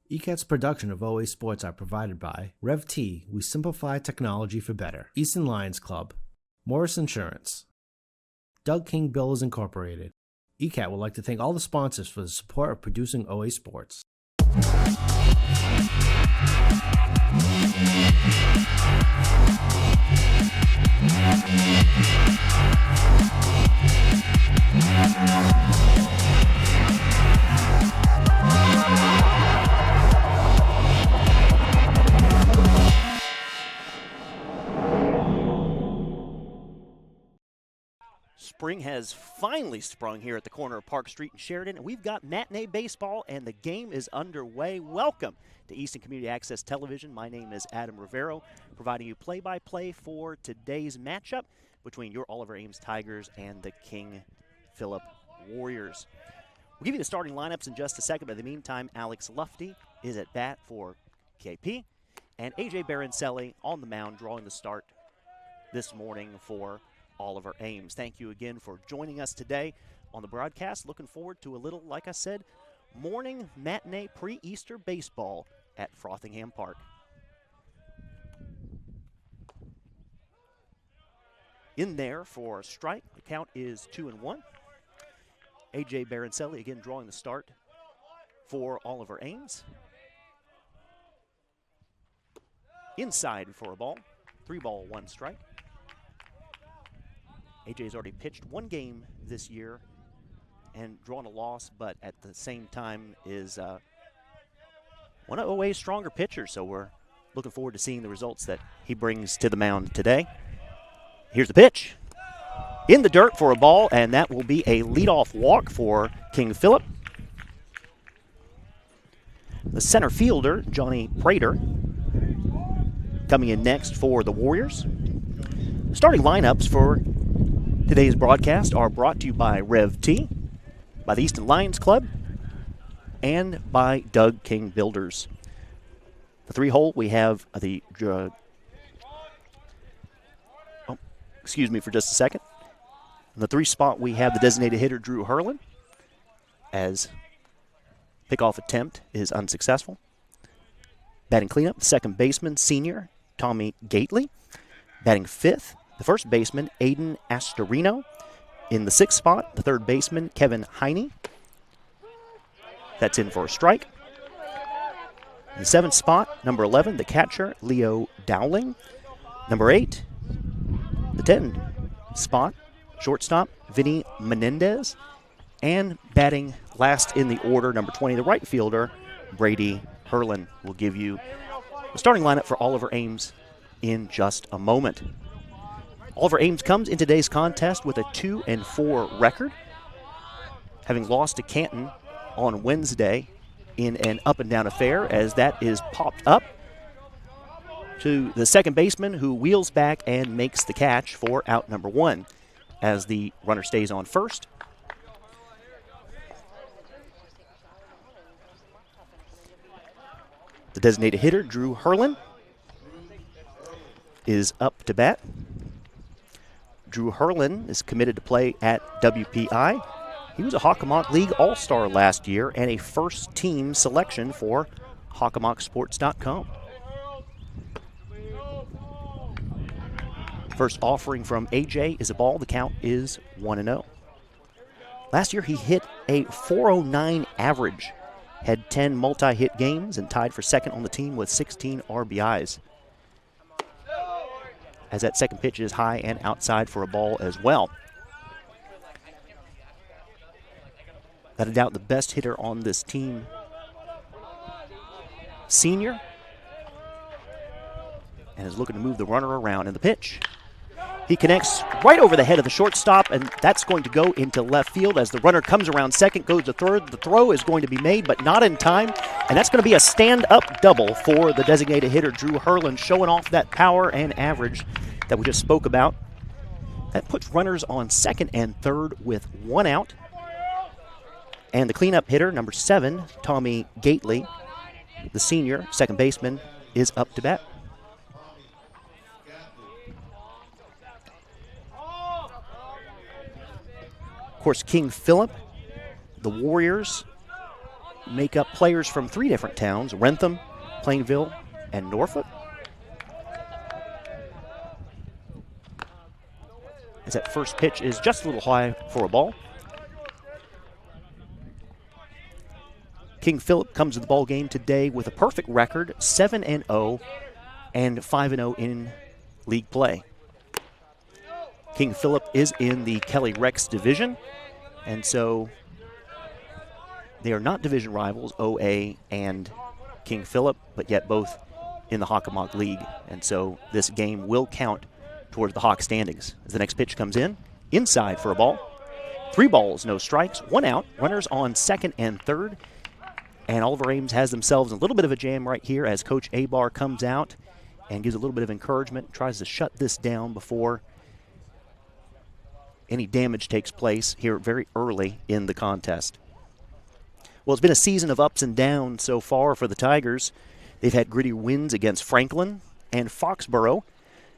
ECAT's production of OA Sports are provided by RevT, we simplify technology for better, Easton Lions Club, Morris Insurance, Doug King Builders Incorporated. ECAT would like to thank all the sponsors for the support of producing OA Sports. Spring has finally sprung here at the corner of Park Street and Sheridan, and we've got matinee baseball, and the game is underway. Welcome to Easton Community Access Television. My name is Adam Rivero, providing you play-by-play for today's matchup between your Oliver Ames Tigers and the King Philip Warriors. We'll give you the starting lineups in just a second, but in the meantime, Alex Lufty is at bat for KP, and A.J. Baroncelli on the mound drawing the start this morning for Oliver Ames. Thank you again for joining us today on the broadcast. Looking forward to a little, like I said, morning matinee pre-Easter baseball at Frothingham Park. In there for a strike, the count is 2-1. A.J. Baroncelli again drawing the start for Oliver Ames. Inside for a ball, 3-ball, 1 strike. AJ's already pitched one game this year and drawn a loss, but at the same time is one of OA's stronger pitchers, so we're looking forward to seeing the results that he brings to the mound today. Here's the pitch. In the dirt for a ball, and that will be a leadoff walk for King Philip. The center fielder, Johnny Prater, coming in next for the Warriors. Starting lineups for today's broadcast are brought to you by RevT, by the Easton Lions Club, and by Doug King Builders. The 3-hole, we have the, excuse me for just a second. In the 3 spot, we have the designated hitter, Drew Hurlin, as pickoff attempt is unsuccessful. Batting cleanup, second baseman, senior, Tommy Gately. Batting 5th, the first baseman, Aiden Astorino. In the 6th spot, the third baseman, Kevin Heine. That's in for a strike. In the 7th spot, number 11, the catcher, Leo Dowling. Number 8, the 10 spot, shortstop, Vinny Menendez. And batting last in the order, number 20, the right fielder, Brady Hurlin. Will give you the starting lineup for Oliver Ames in just a moment. Oliver Ames comes in today's contest with a 2-4 record, having lost to Canton on Wednesday in an up-and-down affair, as that is popped up to the second baseman, who wheels back and makes the catch for out number 1 as the runner stays on first. The designated hitter, Drew Hurlin, is up to bat. Drew Hurlin is committed to play at WPI. He was a Hockomock League All-Star last year and a first-team selection for HockomockSports.com. First offering from AJ is a ball. The count is 1-0. Last year he hit a .409 average, had 10 multi-hit games, and tied for second on the team with 16 RBIs. As that second pitch is high and outside for a ball as well. Without a doubt, the best hitter on this team, senior, and is looking to move the runner around. In the pitch, he connects right over the head of the shortstop, and that's going to go into left field as the runner comes around second, goes to third. The throw is going to be made, but not in time, and that's going to be a stand-up double for the designated hitter, Drew Hurlin, showing off that power and average that we just spoke about. That puts runners on second and third with 1 out. And the cleanup hitter, number 7, Tommy Gately, the senior second baseman, is up to bat. Of course, King Philip, the Warriors, make up players from 3 different towns, Wrentham, Plainville, and Norfolk. As that first pitch is just a little high for a ball. King Philip comes to the ball game today with a perfect record, 7-0 and 5-0 in league play. King Philip is in the Kelly Rex division, and so they are not division rivals, OA and King Philip, but yet both in the Hockomock League. And so this game will count towards the Hawk standings. As the next pitch comes in, inside for a ball. 3 balls, no strikes, 1 out. Runners on second and third. And Oliver Ames has themselves a little bit of a jam right here as Coach Abar comes out and gives a little bit of encouragement, tries to shut this down before any damage takes place here very early in the contest. Well, it's been a season of ups and downs so far for the Tigers. They've had gritty wins against Franklin and Foxborough.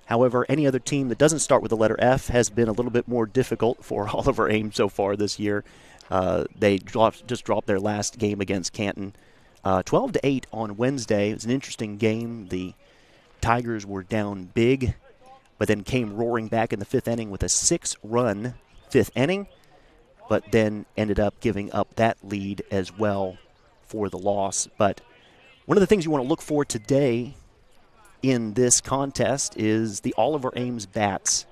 However, any other team that doesn't start with the letter F has been a little bit more difficult for Oliver Ames so far this year. They just dropped their last game against Canton. 12-8 on Wednesday. It was an interesting game. The Tigers were down big, but then came roaring back in the 5th inning with a 6-run 5th inning, but then ended up giving up that lead as well for the loss. But one of the things you want to look for today in this contest is the Oliver Ames bats.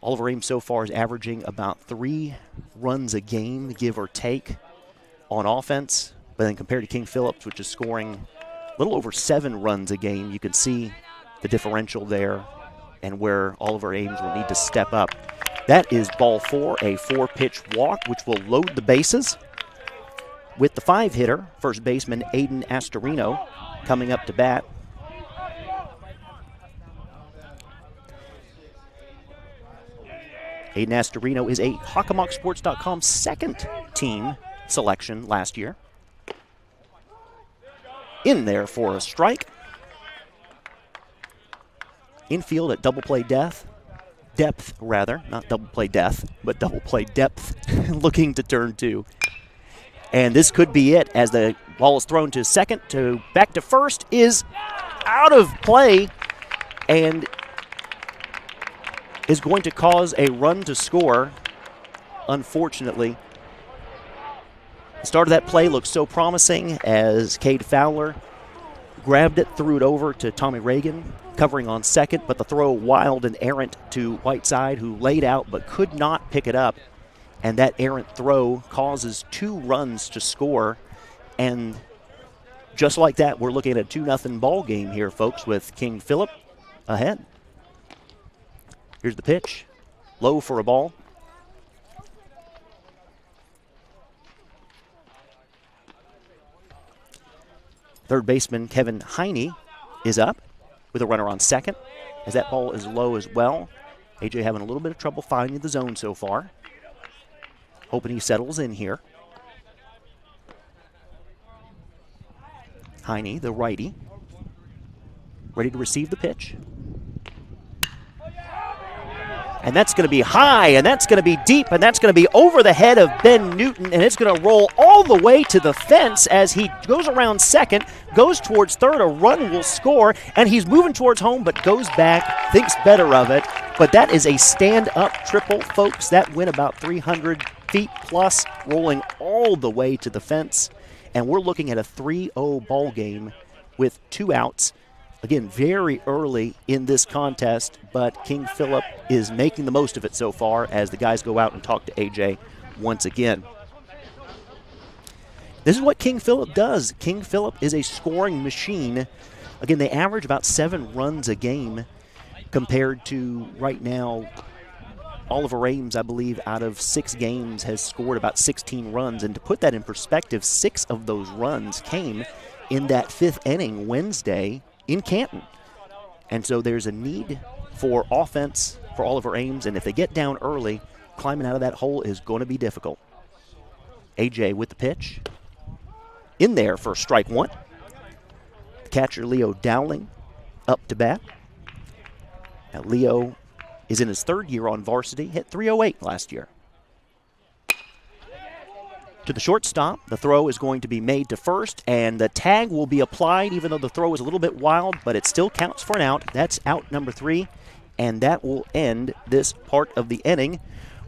Oliver Ames so far is averaging about 3 runs a game, give or take, on offense. But then compared to King Phillips, which is scoring a little over 7 runs a game, you can see the differential there and where Oliver Ames will need to step up. That is ball 4, a 4-pitch walk, which will load the bases with the 5-hitter, first baseman Aiden Astorino, coming up to bat. Aiden Astorino is a HockomockSports.com second team selection last year. In there for a strike. Infield at double play depth, not double play death, but double play depth, looking to turn 2. And this could be it as the ball is thrown to second, to back to first, is out of play and is going to cause a run to score, unfortunately. The start of that play looked so promising as Cade Fowler grabbed it, threw it over to Tommy Reagan, covering on second, but the throw wild and errant to Whiteside, who laid out but could not pick it up. And that errant throw causes 2 runs to score. And just like that, we're looking at a 2-0 ball game here, folks, with King Philip ahead. Here's the pitch. Low for a ball. Third baseman Kevin Heine is up with a runner on second as that ball is low as well. AJ having a little bit of trouble finding the zone so far. Hoping he settles in here. Heine, the righty, ready to receive the pitch. And that's going to be high, and that's going to be deep, and that's going to be over the head of Ben Newton, and it's going to roll all the way to the fence as he goes around second, goes towards third, a run will score, and he's moving towards home but goes back, thinks better of it. But that is a stand-up triple, folks. That went about 300 feet plus, rolling all the way to the fence. And we're looking at a 3-0 ball game with 2 outs. Again, very early in this contest, but King Philip is making the most of it so far as the guys go out and talk to AJ once again. This is what King Philip does. King Philip is a scoring machine. Again, they average about 7 runs a game compared to right now, Oliver Ames, I believe, out of 6 games has scored about 16 runs. And to put that in perspective, 6 of those runs came in that 5th inning Wednesday in Canton. And so there's a need for offense for Oliver Ames, and if they get down early, climbing out of that hole is going to be difficult. AJ with the pitch. In there for strike 1. Catcher Leo Dowling up to bat. Now Leo is in his 3rd year on varsity, hit .308 last year. to the shortstop. The throw is going to be made to first, and the tag will be applied, even though the throw is a little bit wild, but it still counts for an out. That's out number 3, and that will end this part of the inning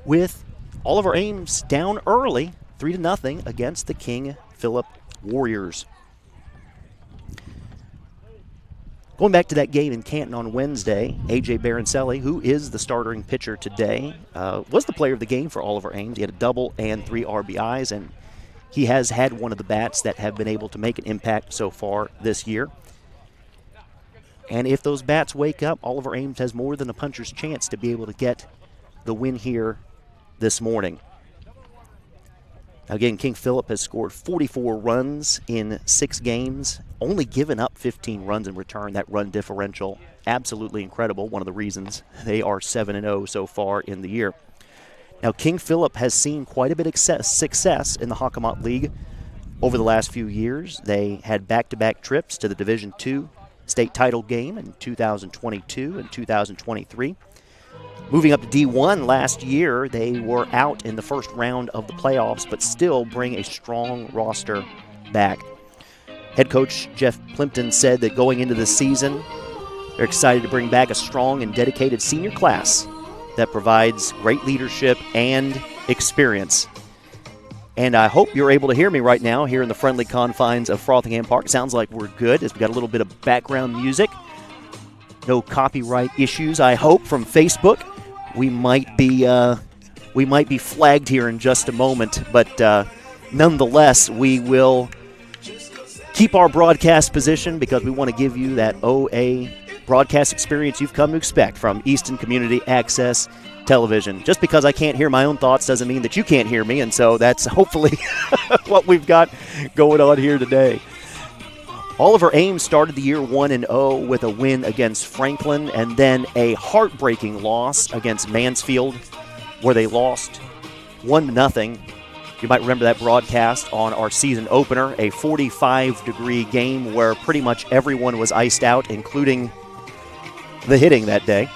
with Oliver Ames down early, 3-0 against the King Philip Warriors. Going back to that game in Canton on Wednesday, A.J. Barancelli, who is the starting pitcher today, was the player of the game for Oliver Ames. He had a double and 3 RBIs, and he has had one of the bats that have been able to make an impact so far this year. And if those bats wake up, Oliver Ames has more than a puncher's chance to be able to get the win here this morning. Again, King Philip has scored 44 runs in 6 games, only given up 15 runs in return. That run differential, absolutely incredible. One of the reasons they are 7-0 so far in the year. Now, King Philip has seen quite a bit of success in the Hockomock League over the last few years. They had back-to-back trips to the Division II state title game in 2022 and 2023. Moving up to D1 last year, they were out in the first round of the playoffs, but still bring a strong roster back. Head coach Jeff Plimpton said that going into this season, they're excited to bring back a strong and dedicated senior class that provides great leadership and experience. And I hope you're able to hear me right now here in the friendly confines of Frothingham Park. Sounds like we're good as we got a little bit of background music. No copyright issues, I hope, from Facebook. We might be flagged here in just a moment, but nonetheless, we will keep our broadcast position because we want to give you that OA broadcast experience you've come to expect from Easton Community Access Television. Just because I can't hear my own thoughts doesn't mean that you can't hear me, and so that's hopefully what we've got going on here today. Oliver Ames started the year 1-0 with a win against Franklin and then a heartbreaking loss against Mansfield where they lost 1-0. You might remember that broadcast on our season opener, a 45-degree game where pretty much everyone was iced out, including the hitting that day.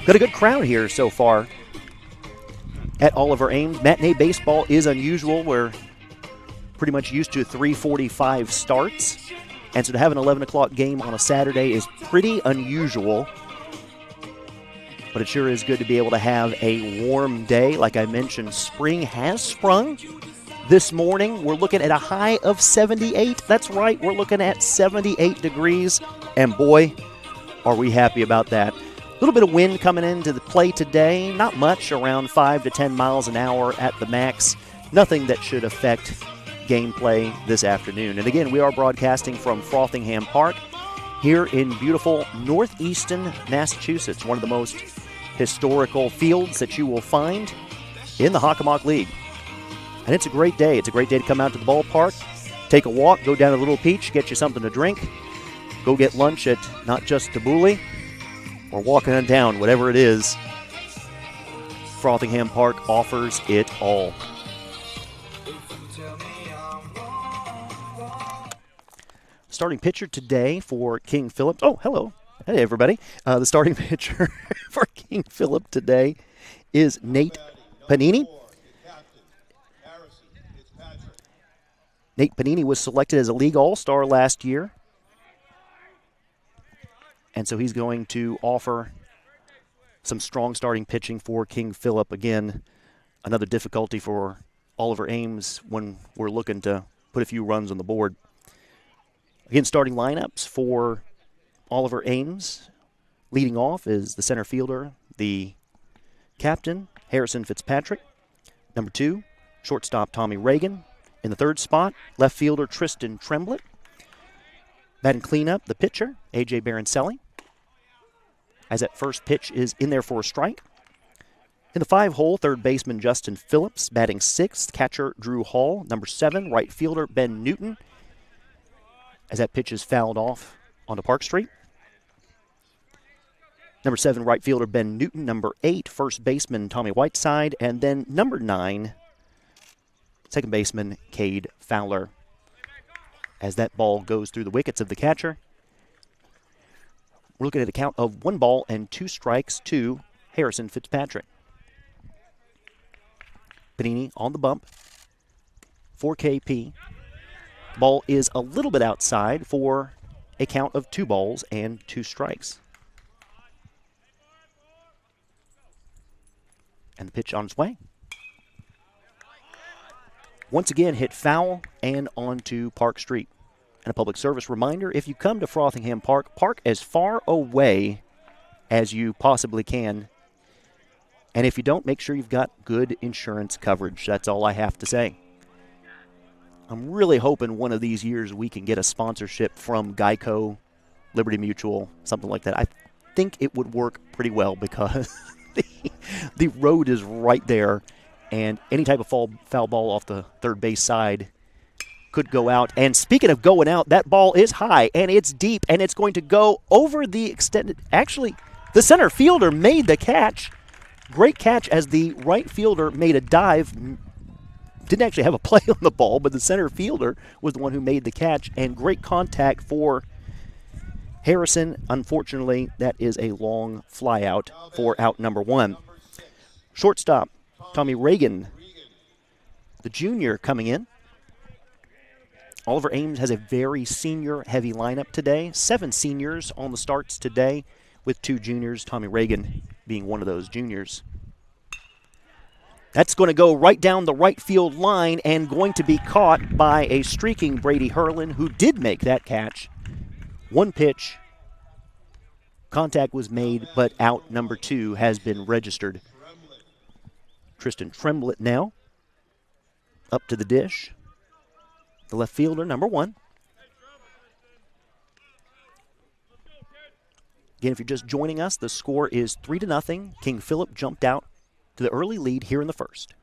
Got a good crowd here so far at Oliver Ames. Matinee baseball is unusual. We're pretty much used to 3:45 starts. And so to have an 11 o'clock game on a Saturday is pretty unusual. But it sure is good to be able to have a warm day. Like I mentioned, spring has sprung. This morning, we're looking at a high of 78. That's right, we're looking at 78 degrees. And boy, are we happy about that. A little bit of wind coming into the play today. Not much, around 5 to 10 miles an hour at the max. Nothing that should affect gameplay this afternoon. And again, we are broadcasting from Frothingham Park here in beautiful northeastern Massachusetts, one of the most historical fields that you will find in the Hockomock League. And it's a great day. It's a great day to come out to the ballpark, take a walk, go down to Little Peach, get you something to drink, go get lunch at not just Tabbouleh, or walking on down, whatever it is. Frothingham Park offers it all. Starting pitcher today for King Philip. Oh, hello. Hey, everybody. The starting pitcher for King Philip today is Nate Panini. Nate Panini was selected as a league all-star last year. And so he's going to offer some strong starting pitching for King Philip. Again, another difficulty for Oliver Ames when we're looking to put a few runs on the board. Again, starting lineups for Oliver Ames. Leading off is the center fielder, the captain, Harrison Fitzpatrick. Number 2, shortstop Tommy Reagan. In the third spot, left fielder Tristan Tremblett. Batting cleanup, the pitcher, A.J. Barancelli, as that first pitch is in there for a strike. In the 5-hole, third baseman Justin Phillips. Batting sixth, catcher Drew Hall. Number 7, right fielder Ben Newton, as that pitch is fouled off onto Park Street. Number 7, right fielder Ben Newton. Number 8, first baseman Tommy Whiteside. And then number 9, second baseman Cade Fowler, as that ball goes through the wickets of the catcher. We're looking at a count of 1 ball and 2 strikes to Harrison Fitzpatrick. Panini on the bump for KP. Ball is a little bit outside for a count of 2 balls and 2 strikes. And the pitch on its way. Once again, hit foul and onto Park Street. And a public service reminder, if you come to Frothingham Park, park as far away as you possibly can. And if you don't, make sure you've got good insurance coverage. That's all I have to say. I'm really hoping one of these years we can get a sponsorship from Geico, Liberty Mutual, something like that. I think it would work pretty well because the road is right there, and any type of foul ball off the third base side could go out. And speaking of going out, that ball is high, and it's deep, and it's going to go over the extended. Actually, the center fielder made the catch. Great catch as the right fielder made a dive. Didn't actually have a play on the ball, but the center fielder was the one who made the catch, and great contact for Harrison. Unfortunately, that is a long fly out for out number 1. Shortstop, Tommy Reagan, the junior, coming in. Oliver Ames has a very senior-heavy lineup today. 7 seniors on the starts today with 2 juniors, Tommy Reagan being one of those juniors. That's going to go right down the right field line and going to be caught by a streaking Brady Hurlin, who did make that catch. 1 pitch. Contact was made, but out number 2 has been registered. Tristan Tremblett now up to the dish. The left fielder, number 1. Again, if you're just joining us, the score is 3-0. King Philip jumped out to the early lead here in the first.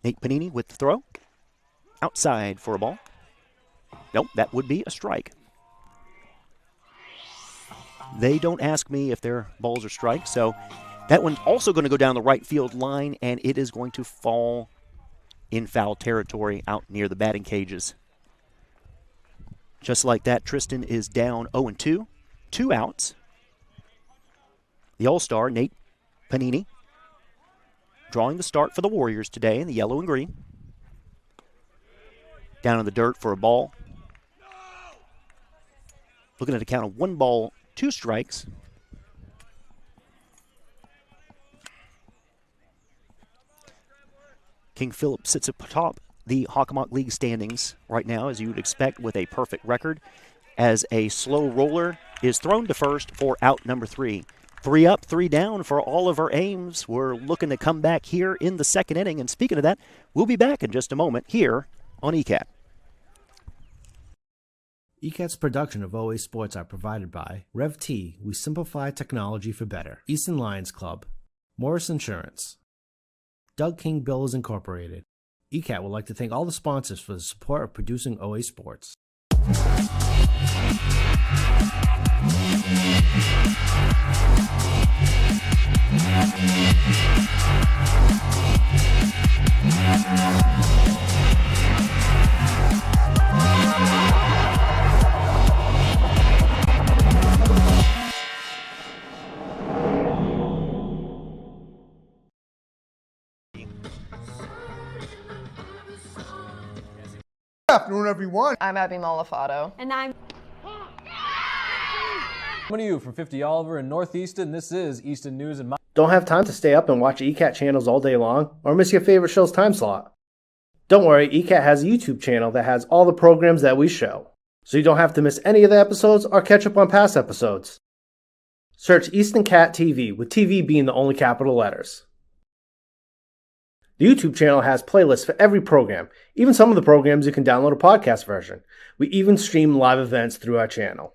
Nate Panini with the throw. Outside for a ball. Nope, that would be a strike. They don't ask me if their balls are strikes, so that one's also going to go down the right field line, and it is going to fall in foul territory out near the batting cages. Just like that, Tristan is down 0-2. 2 outs. The All-Star, Nate Panini, drawing the start for the Warriors today in the yellow and green. Down in the dirt for a ball. Looking at a count of 1 ball, 2 strikes. King Philip sits atop the Hockomock League standings right now, as you would expect, with a perfect record, as a slow roller is thrown to first for out number 3. 3 up, 3 down for Oliver Ames. We're looking to come back here in the second inning, and speaking of that, we'll be back in just a moment here on ECAT. ECAT's production of OA Sports are provided by RevT, we simplify technology for better, Easton Lions Club, Morris Insurance, Doug King Bills Incorporated. ECAT would like to thank all the sponsors for the support of producing OA Sports. Good afternoon, everyone. I'm Abby Malafato. And I'm Coming to you from 50 Oliver in North Easton, this is Easton News and Don't have time to stay up and watch ECAT channels all day long, or miss your favorite show's time slot? Don't worry, ECAT has a YouTube channel that has all the programs that we show, so you don't have to miss any of the episodes or catch up on past episodes. Search Easton Cat TV, with TV being the only capital letters. The YouTube channel has playlists for every program, even some of the programs you can download a podcast version. We even stream live events through our channel.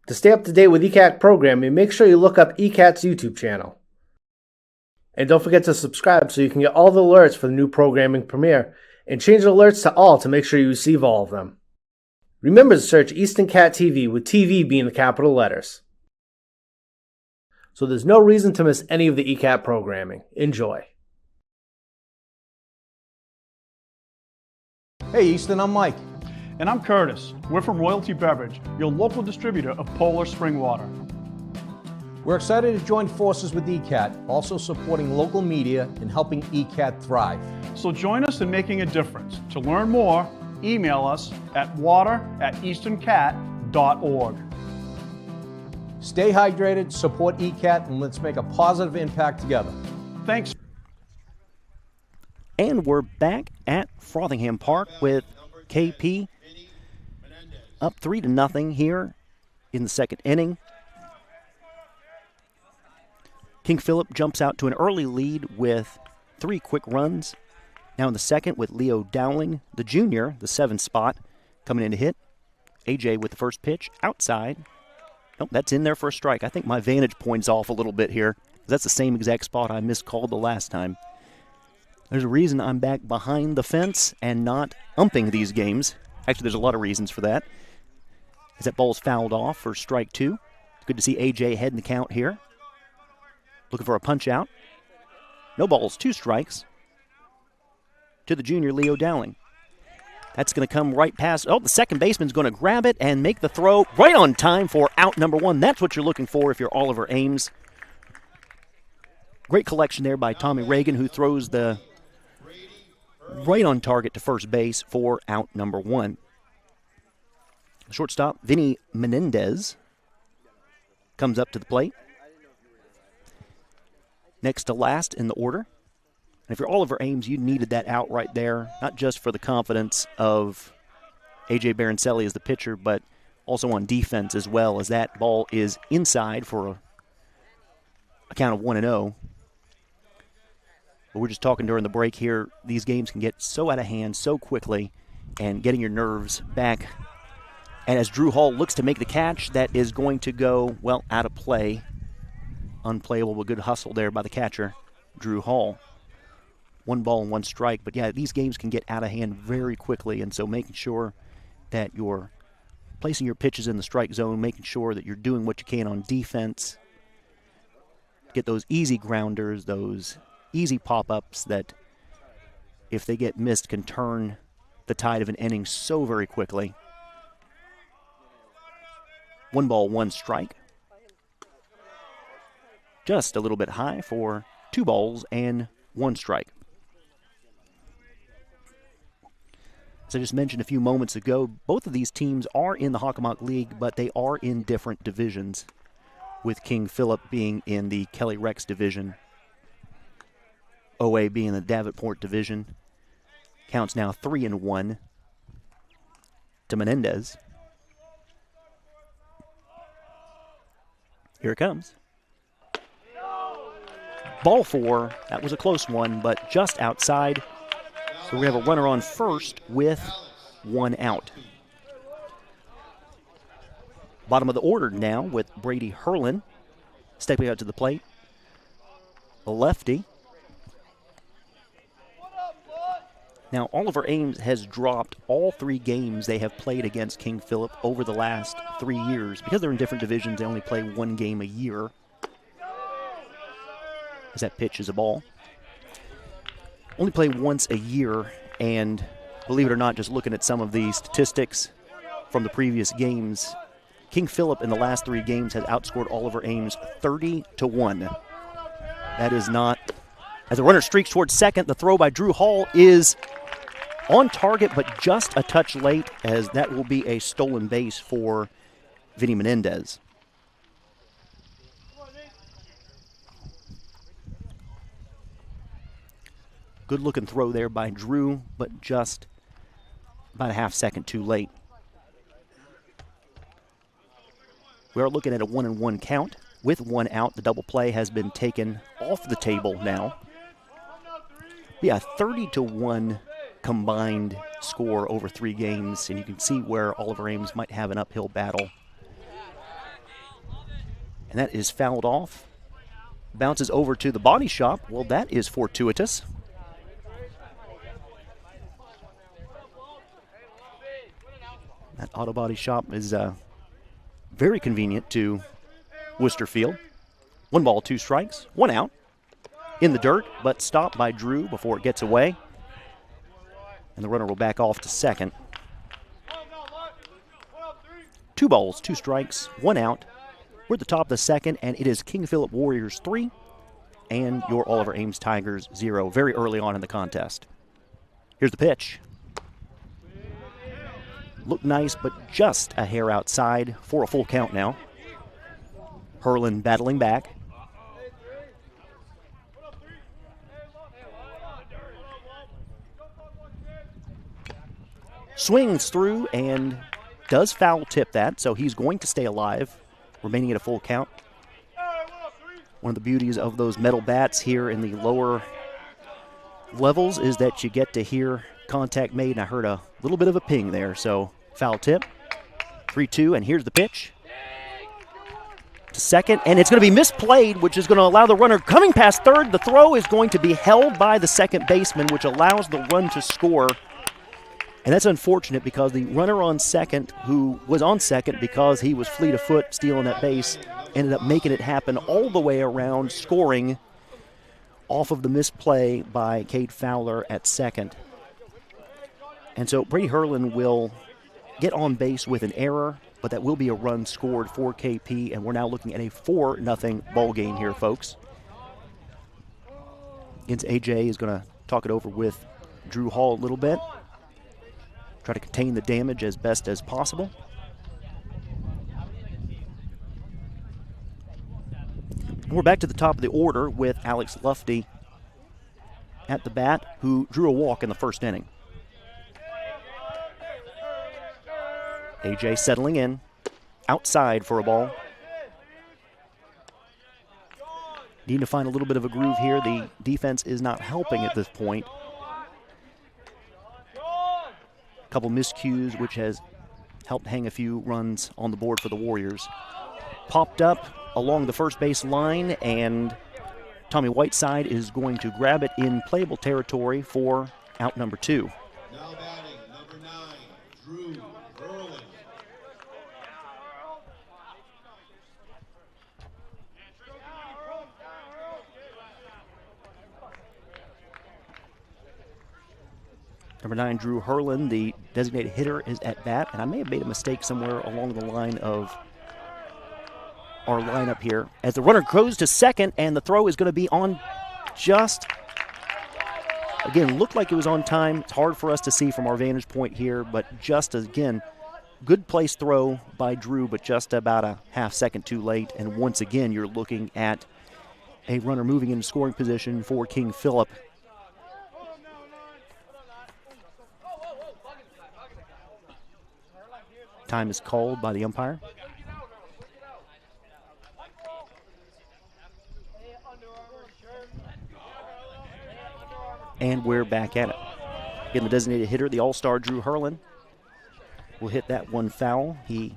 To stay up to date with ECAT programming, make sure you look up ECAT's YouTube channel. And don't forget to subscribe so you can get all the alerts for the new programming premiere, and change the alerts to all to make sure you receive all of them. Remember to search Easton Cat TV, with TV being the capital letters. So there's no reason to miss any of the ECAT programming. Enjoy. Hey Easton, I'm Mike. And I'm Curtis. We're from Royalty Beverage, your local distributor of Polar Spring Water. We're excited to join forces with ECAT, also supporting local media and helping ECAT thrive. So join us in making a difference. To learn more, email us at water@eastoncat.org. Stay hydrated, support ECAT, and let's make a positive impact together. Thanks. And we're back at Frothingham Park with KP up 3-0 here in the second inning. King Philip jumps out to an early lead with 3 quick runs. Now in the second with Leo Dowling, the junior, the 7th spot, coming in to hit. AJ with the first pitch outside. Nope, that's in there for a strike. I think my vantage point's off a little bit here. That's the same exact spot I miscalled the last time. There's a reason I'm back behind the fence and not umping these games. Actually, there's a lot of reasons for that. As that ball's fouled off for strike 2. Good to see AJ heading the count here. Looking for a punch out. No balls, 2 strikes to the junior Leo Dowling. That's going to come right past. Oh, the second baseman's going to grab it and make the throw right on time for out number 1. That's what you're looking for if you're Oliver Ames. Great collection there by Tommy Reagan, who throws the right on target to first base for out number 1. Shortstop, Vinny Menendez, comes up to the plate. Next to last in the order. And if you're Oliver Ames, you needed that out right there, not just for the confidence of A.J. Barancelli as the pitcher, but also on defense as well, as that ball is inside for a count of 1-0. But we're just talking during the break here. These games can get so out of hand so quickly, and getting your nerves back. And as Drew Hall looks to make the catch, that is going to go, well, out of play. Unplayable, but good hustle there by the catcher, Drew Hall. 1 ball and 1 strike. But, yeah, these games can get out of hand very quickly, and so making sure that you're placing your pitches in the strike zone, making sure that you're doing what you can on defense, get those easy grounders, those easy pop-ups that, if they get missed, can turn the tide of an inning so very quickly. 1 ball, 1 strike. Just a little bit high for 2 balls and 1 strike. As I just mentioned a few moments ago, both of these teams are in the Hockomock League, but they are in different divisions, with King Philip being in the Kelly Rex division, OA being in the Davenport division. Counts now 3-1 to Menendez. Here it comes. Ball 4, that was a close one, but just outside. So we have a runner on first with 1 out. Bottom of the order now with Brady Herlin stepping out to the plate. A lefty. Now, Oliver Ames has dropped all 3 games they have played against King Philip over the last 3 years. Because they're in different divisions, they only play 1 game a year. As that pitch is a ball. Only play once a year, and believe it or not, just looking at some of the statistics from the previous games, King Philip in the last 3 games has outscored Oliver Ames 30-1. That is not. As the runner streaks towards second, the throw by Drew Hall is on target, but just a touch late, as that will be a stolen base for Vinny Menendez. Good-looking throw there by Drew, but just about a half second too late. We are looking at a 1-1 count. With 1 out, the double play has been taken off the table now. Yeah, 30-1 combined score over 3 games, and you can see where Oliver Ames might have an uphill battle. And that is fouled off. Bounces over to the body shop. Well, that is fortuitous. That auto body shop is very convenient to Worcester Field. 1 ball, 2 strikes, 1 out. In the dirt, but stopped by Drew before it gets away. And the runner will back off to second. 2 balls, 2 strikes, 1 out. We're at the top of the second, and it is King Philip Warriors 3 and your Oliver Ames Tigers 0 very early on in the contest. Here's the pitch. Looked nice, but just a hair outside for a full count now. Hurlin battling back. Swings through and does foul tip that, so he's going to stay alive, remaining at a full count. One of the beauties of those metal bats here in the lower levels is that you get to hear contact made, and I heard a little bit of a ping there, so foul tip. 3-2, and here's the pitch. To second, and it's going to be misplayed, which is going to allow the runner coming past third. The throw is going to be held by the second baseman, which allows the run to score. And that's unfortunate because the runner on second, who was on second because he was fleet of foot stealing that base, ended up making it happen all the way around, scoring off of the misplay by Cade Fowler at second. And so Brady Hurlin will get on base with an error, but that will be a run scored for KP, and we're now looking at a 4-0 ball game here, folks. Against AJ is going to talk it over with Drew Hall a little bit. Try to contain the damage as best as possible. And we're back to the top of the order with Alex Lufty at the bat, who drew a walk in the first inning. AJ settling in, outside for a ball. Need to find a little bit of a groove here. The defense is not helping at this point. A couple miscues, which has helped hang a few runs on the board for the Warriors. Popped up along the first base line, and Tommy Whiteside is going to grab it in playable territory for out number 2. Now batting, number 9, Drew Hurlin. Number 9, Drew Hurlin, the designated hitter, is at bat, and I may have made a mistake somewhere along the line of our lineup here. As the runner goes to second, and the throw is going to be on just, again, looked like it was on time. It's hard for us to see from our vantage point here, but just, again, good place throw by Drew, but just about a half second too late. And once again, you're looking at a runner moving into scoring position for King Philip. Time is called by the umpire. And we're back at it. Again, the designated hitter, the all-star Drew Hurlin, will hit that one foul. He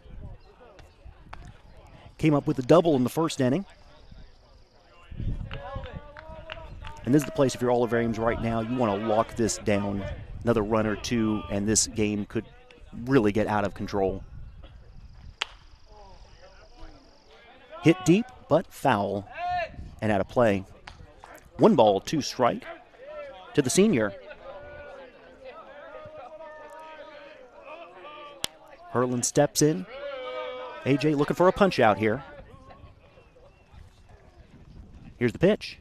came up with a double in the first inning. And this is the place, if you're Oliver Ames right now, you want to lock this down. Another run or two, and this game could really get out of control. Hit deep, but foul and out of play. 1 ball, 2 strike to the senior. Hurlin steps in. AJ looking for a punch out here. Here's the pitch.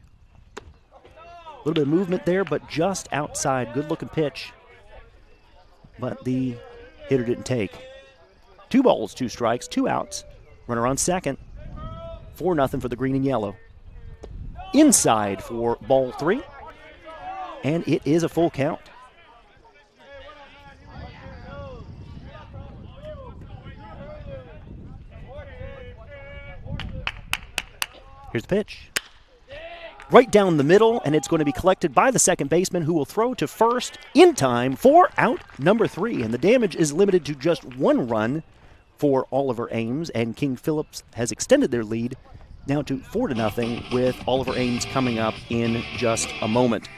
A little bit of movement there, but just outside. Good looking pitch. But the hitter didn't take. 2 balls, 2 strikes, 2 outs. Runner on second. 4-0 for the green and yellow. Inside for ball 3. And it is a full count. Here's the pitch. Right down the middle, and it's going to be collected by the second baseman, who will throw to first in time for out number 3. And the damage is limited to just 1 run for Oliver Ames, and King Phillips has extended their lead now to 4-0 with Oliver Ames coming up in just a moment.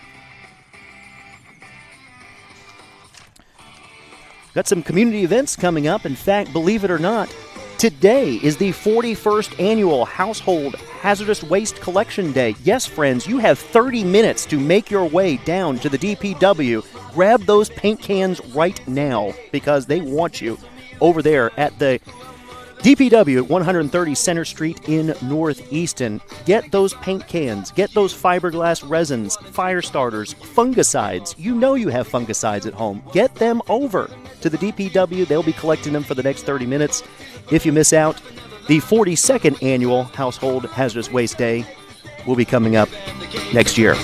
Got some community events coming up. In fact, believe it or not, today is the 41st annual Household Hazardous Waste Collection Day. Yes, friends, you have 30 minutes to make your way down to the DPW. Grab those paint cans right now because they want you over there at the DPW at 130 Center Street in North Easton. Get those paint cans, get those fiberglass resins, fire starters, fungicides. You know you have fungicides at home. Get them over to the DPW. They'll be collecting them for the next 30 minutes. If you miss out, the 42nd annual Household Hazardous Waste Day will be coming up next year.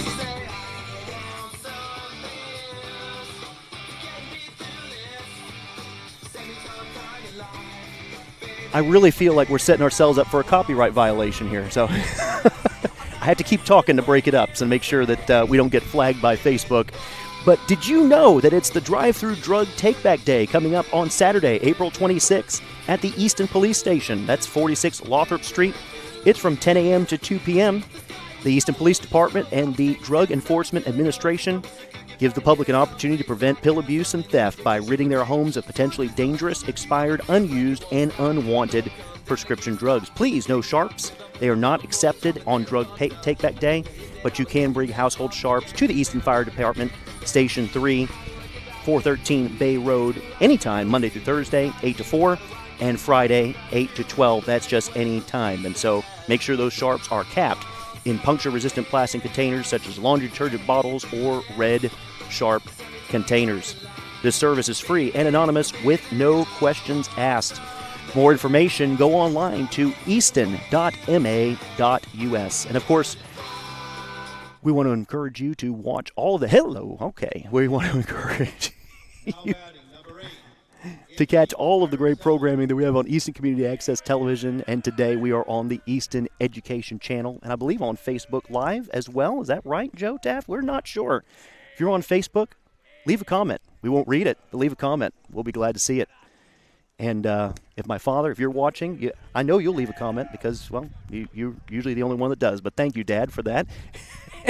I really feel like we're setting ourselves up for a copyright violation here, so I had to keep talking to break it up and make sure that we don't get flagged by Facebook. But did you know that it's the Drive-Through Drug Take-Back Day coming up on Saturday, April 26th at the Easton Police Station? That's 46 Lothrop Street. It's from 10 a.m. to 2 p.m. The Easton Police Department and the Drug Enforcement Administration give the public an opportunity to prevent pill abuse and theft by ridding their homes of potentially dangerous, expired, unused, and unwanted prescription drugs. Please, no sharps. They are not accepted on Drug Take-Back Day, but you can bring household sharps to the Easton Fire Department, Station 3, 413 Bay Road, anytime, Monday through Thursday, 8 to 4, and Friday, 8 to 12. That's just any time. And so make sure those sharps are capped in puncture-resistant plastic containers such as laundry detergent bottles or red sharp containers. This service is free and anonymous with no questions asked. More information, go online to easton.ma.us. And of course, we want to encourage you to watch all the we want to encourage you to catch all of the great programming that we have on Easton Community Access Television. And today we are on the Easton Education Channel, and I believe on Facebook Live as well. Is that right, Joe Taft? We're not sure. If you're on Facebook, leave a comment. We won't read it, but leave a comment. We'll be glad to see it. And if you're watching, I know you'll leave a comment because, well, you're usually the only one that does. But thank you, Dad, for that.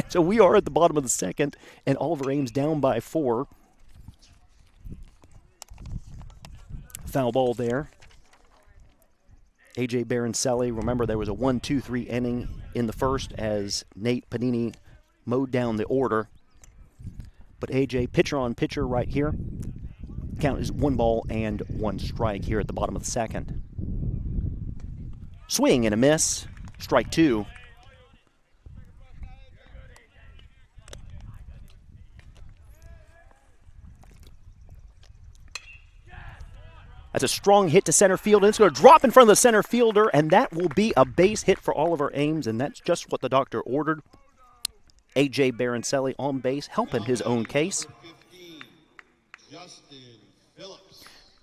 So we are at the bottom of the second, and Oliver Ames down by 4. Foul ball there. A.J. Baroncelli, remember there was a 1-2-3 inning in the first as Nate Panini mowed down the order. But A.J. pitcher on pitcher right here. Count is 1 ball and 1 strike here at the bottom of the second. Swing and a miss. Strike 2. That's a strong hit to center field, and it's going to drop in front of the center fielder, and that will be a base hit for Oliver Ames, and that's just what the doctor ordered. A.J. Baroncelli on base, helping his own case.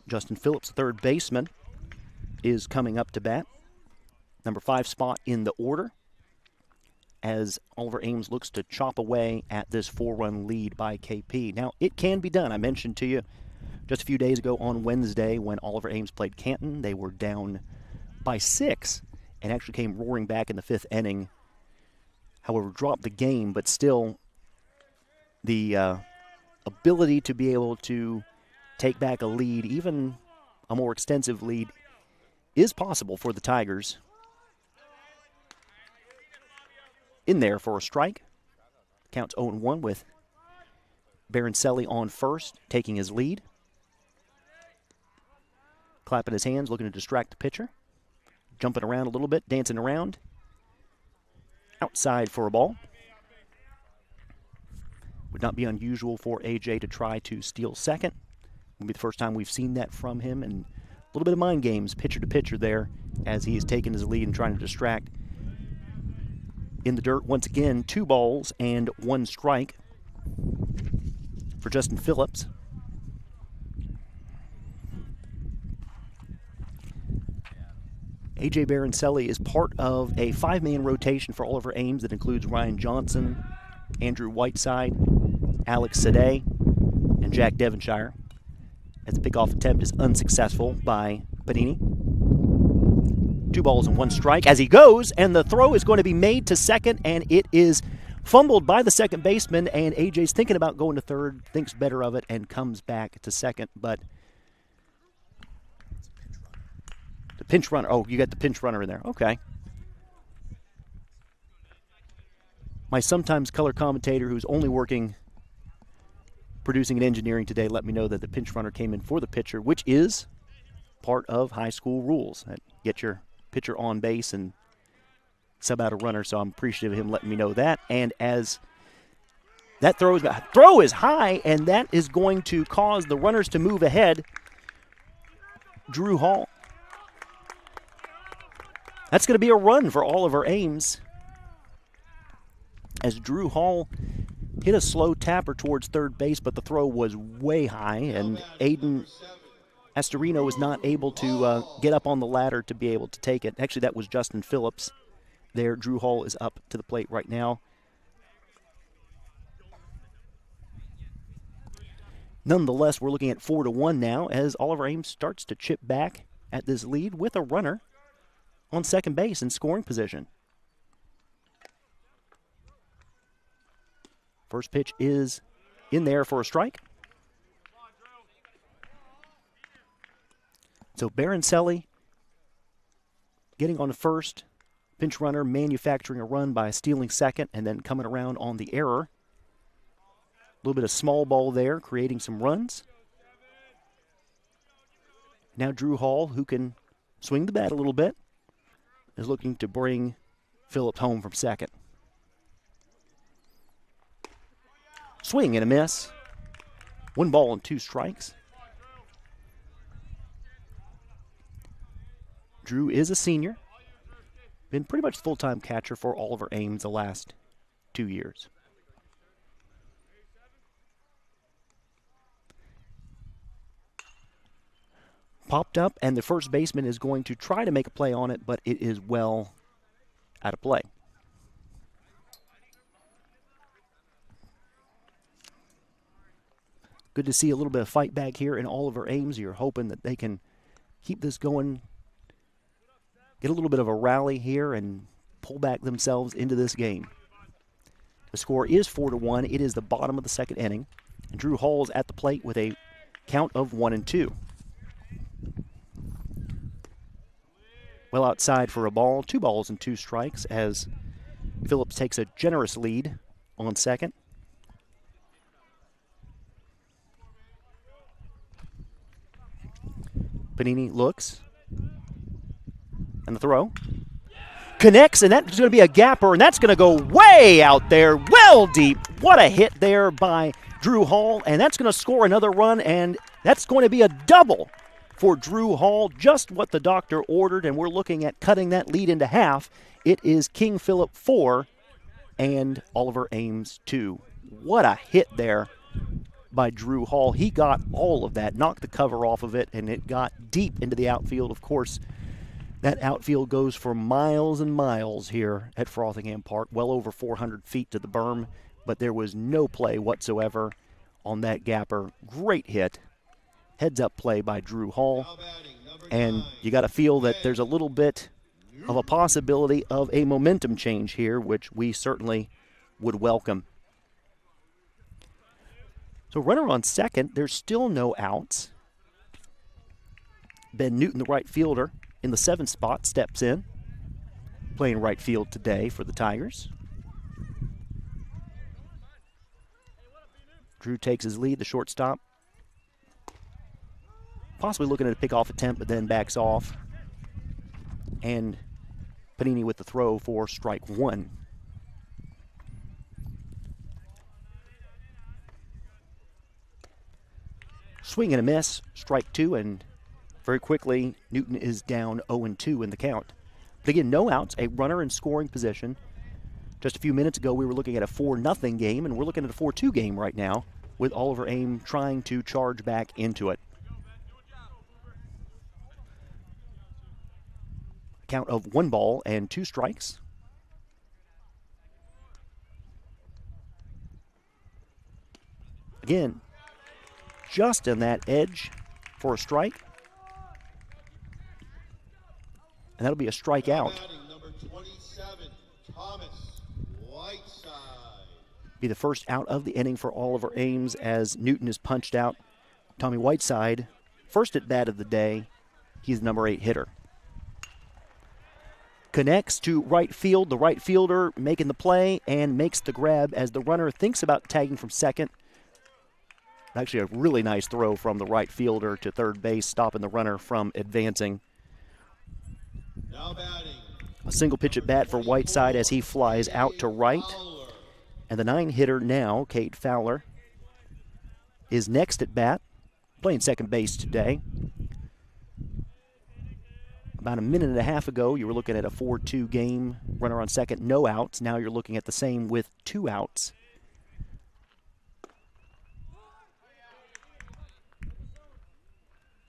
Justin Phillips, third baseman, is coming up to bat. Number 5 spot in the order as Oliver Ames looks to chop away at this 4-run lead by KP. Now, it can be done. I mentioned to you just a few days ago on Wednesday when Oliver Ames played Canton. They were down by 6 and actually came roaring back in the 5th inning. However, dropped the game, but still the ability to be able to take back a lead, even a more extensive lead, is possible for the Tigers. In there for a strike. Counts 0-1 with Baroncelli on first, taking his lead. Clapping his hands, looking to distract the pitcher. Jumping around a little bit, dancing around. Outside for a ball. Would not be unusual for AJ to try to steal second. Will be the first time we've seen that from him, and a little bit of mind games, pitcher to pitcher there, as he is taking his lead and trying to distract. In the dirt once again, 2 balls and 1 strike for Justin Phillips. A.J. Baroncelli is part of a 5-man rotation for Oliver Ames that includes Ryan Johnson, Andrew Whiteside, Alex Sade, and Jack Devonshire. As the pickoff attempt is unsuccessful by Panini. 2 balls and 1 strike as he goes, and the throw is going to be made to second, and it is fumbled by the second baseman, and A.J.'s thinking about going to third, thinks better of it, and comes back to second, but the pinch runner. Oh, you got the pinch runner in there. Okay. My sometimes color commentator who's only working producing and engineering today let me know that the pinch runner came in for the pitcher, which is part of high school rules. Get your pitcher on base and sub out a runner, so I'm appreciative of him letting me know that. And as that throw is high, and that is going to cause the runners to move ahead. Drew Hall. That's going to be a run for Oliver Ames, as Drew Hall hit a slow tapper towards third base, but the throw was way high, and Aiden Astorino was not able to get up on the ladder to be able to take it. Actually, that was Justin Phillips there. Drew Hall is up to the plate right now. Nonetheless, we're looking at 4-1 now as Oliver Ames starts to chip back at this lead with a runner on second base in scoring position. First pitch is in there for a strike. So Baroncelli getting on the first, pinch runner manufacturing a run by stealing second and then coming around on the error. A little bit of small ball there, creating some runs. Now Drew Hall, who can swing the bat a little bit, is looking to bring Phillips home from second. Swing and a miss. 1 ball and 2 strikes. Drew is a senior. Been pretty much full-time catcher for Oliver Ames the last 2 years. Popped up, and the first baseman is going to try to make a play on it, but it is well out of play. Good to see a little bit of fight back here in Oliver Ames. You're hoping that they can keep this going, get a little bit of a rally here, and pull back themselves into this game. The score is 4-1. It is the bottom of the second inning, and Drew Hall's at the plate with a count of 1-2. Well outside for a ball, 2 balls and 2 strikes as Phillips takes a generous lead on second. Panini looks, and the throw connects, and that's going to be a gapper, and that's going to go way out there, well deep. What a hit there by Drew Hall, and that's going to score another run, and that's going to be a double for Drew Hall, just what the doctor ordered, and we're looking at cutting that lead into half. It is King Phillip 4 and Oliver Ames 2. What a hit there by Drew Hall. He got all of that, knocked the cover off of it, and it got deep into the outfield. Of course, that outfield goes for miles and miles here at Frothingham Park, well over 400 feet to the berm, but there was no play whatsoever on that gapper. Great hit. Heads-up play by Drew Hall, and you got to feel that there's a little bit of a possibility of a momentum change here, which we certainly would welcome. So runner on second, there's still no outs. Ben Newton, the right fielder, in the 7th spot, steps in, playing right field today for the Tigers. Drew takes his lead, the shortstop. Possibly looking at a pickoff attempt, but then backs off. And Panini with the throw for strike 1. Swing and a miss, strike 2, and very quickly Newton is down 0-2 in the count. But again, no outs, a runner in scoring position. Just a few minutes ago, we were looking at a 4-0 game, and we're looking at a 4-2 game right now with Oliver Ames trying to charge back into it. Count of 1 ball and 2 strikes. Again, just in that edge for a strike. And that'll be a strikeout. Number 27, Thomas Whiteside. Be the first out of the inning for Oliver Ames as Newton is punched out. Tommy Whiteside, first at bat of the day. He's the number 8 hitter. Connects to right field. The right fielder making the play and makes the grab as the runner thinks about tagging from second. Actually, a really nice throw from the right fielder to third base, stopping the runner from advancing. Now batting. A single pitch at bat for Whiteside as he flies out to right. And the 9-hitter now, Kate Fowler, is next at bat, playing second base today. About a minute and a half ago, you were looking at a 4-2 game, runner on second, no outs. Now you're looking at the same with 2 outs.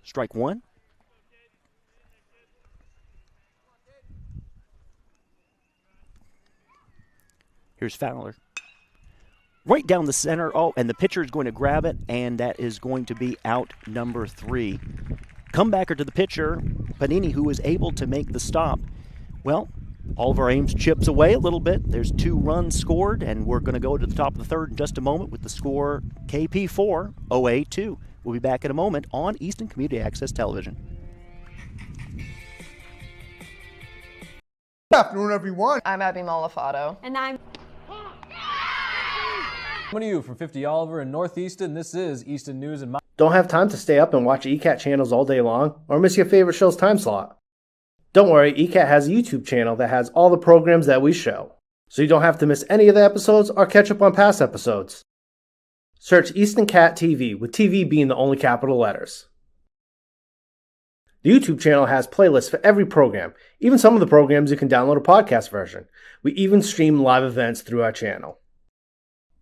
Strike one. Here's Fowler. Right down the center. Oh, and the pitcher is going to grab it, and that is going to be out number 3. Comebacker to the pitcher, Panini, who was able to make the stop. Well, Oliver Ames chips away a little bit. There's 2 runs scored, and we're going to go to the top of the third in just a moment with the score KP4, OA 2. We'll be back in a moment on Easton Community Access Television. Good afternoon, everyone. I'm Abby Malafato. And I'm Coming to you from 50 Oliver in North Easton, this is Easton News and Don't have time to stay up and watch ECAT channels all day long, or miss your favorite show's time slot? Don't worry, ECAT has a YouTube channel that has all the programs that we show, so you don't have to miss any of the episodes or catch up on past episodes. Search Easton Cat TV, with TV being the only capital letters. The YouTube channel has playlists for every program, even some of the programs you can download a podcast version. We even stream live events through our channel.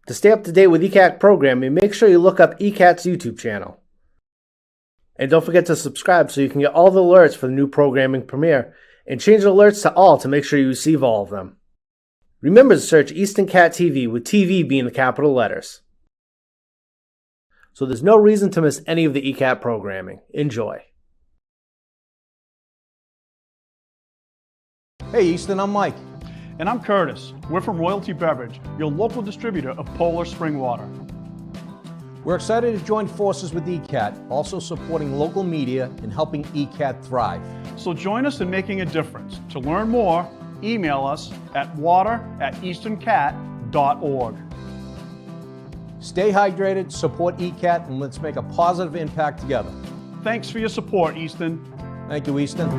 To stay up to date with ECAT programming, make sure you look up ECAT's YouTube channel. And don't forget to subscribe so you can get all the alerts for the new programming premiere, and change the alerts to all to make sure you receive all of them. Remember to search Easton Cat TV, with TV being the capital letters. So there's no reason to miss any of the ECAT programming. Enjoy. Hey Easton, I'm Mike. And I'm Curtis. We're from Royalty Beverage, your local distributor of Polar Spring Water. We're excited to join forces with ECAT, also supporting local media and helping ECAT thrive. So join us in making a difference. To learn more, email us at water@eastoncat.org. Stay hydrated, support ECAT, and let's make a positive impact together. Thanks for your support, Easton. Thank you, Easton.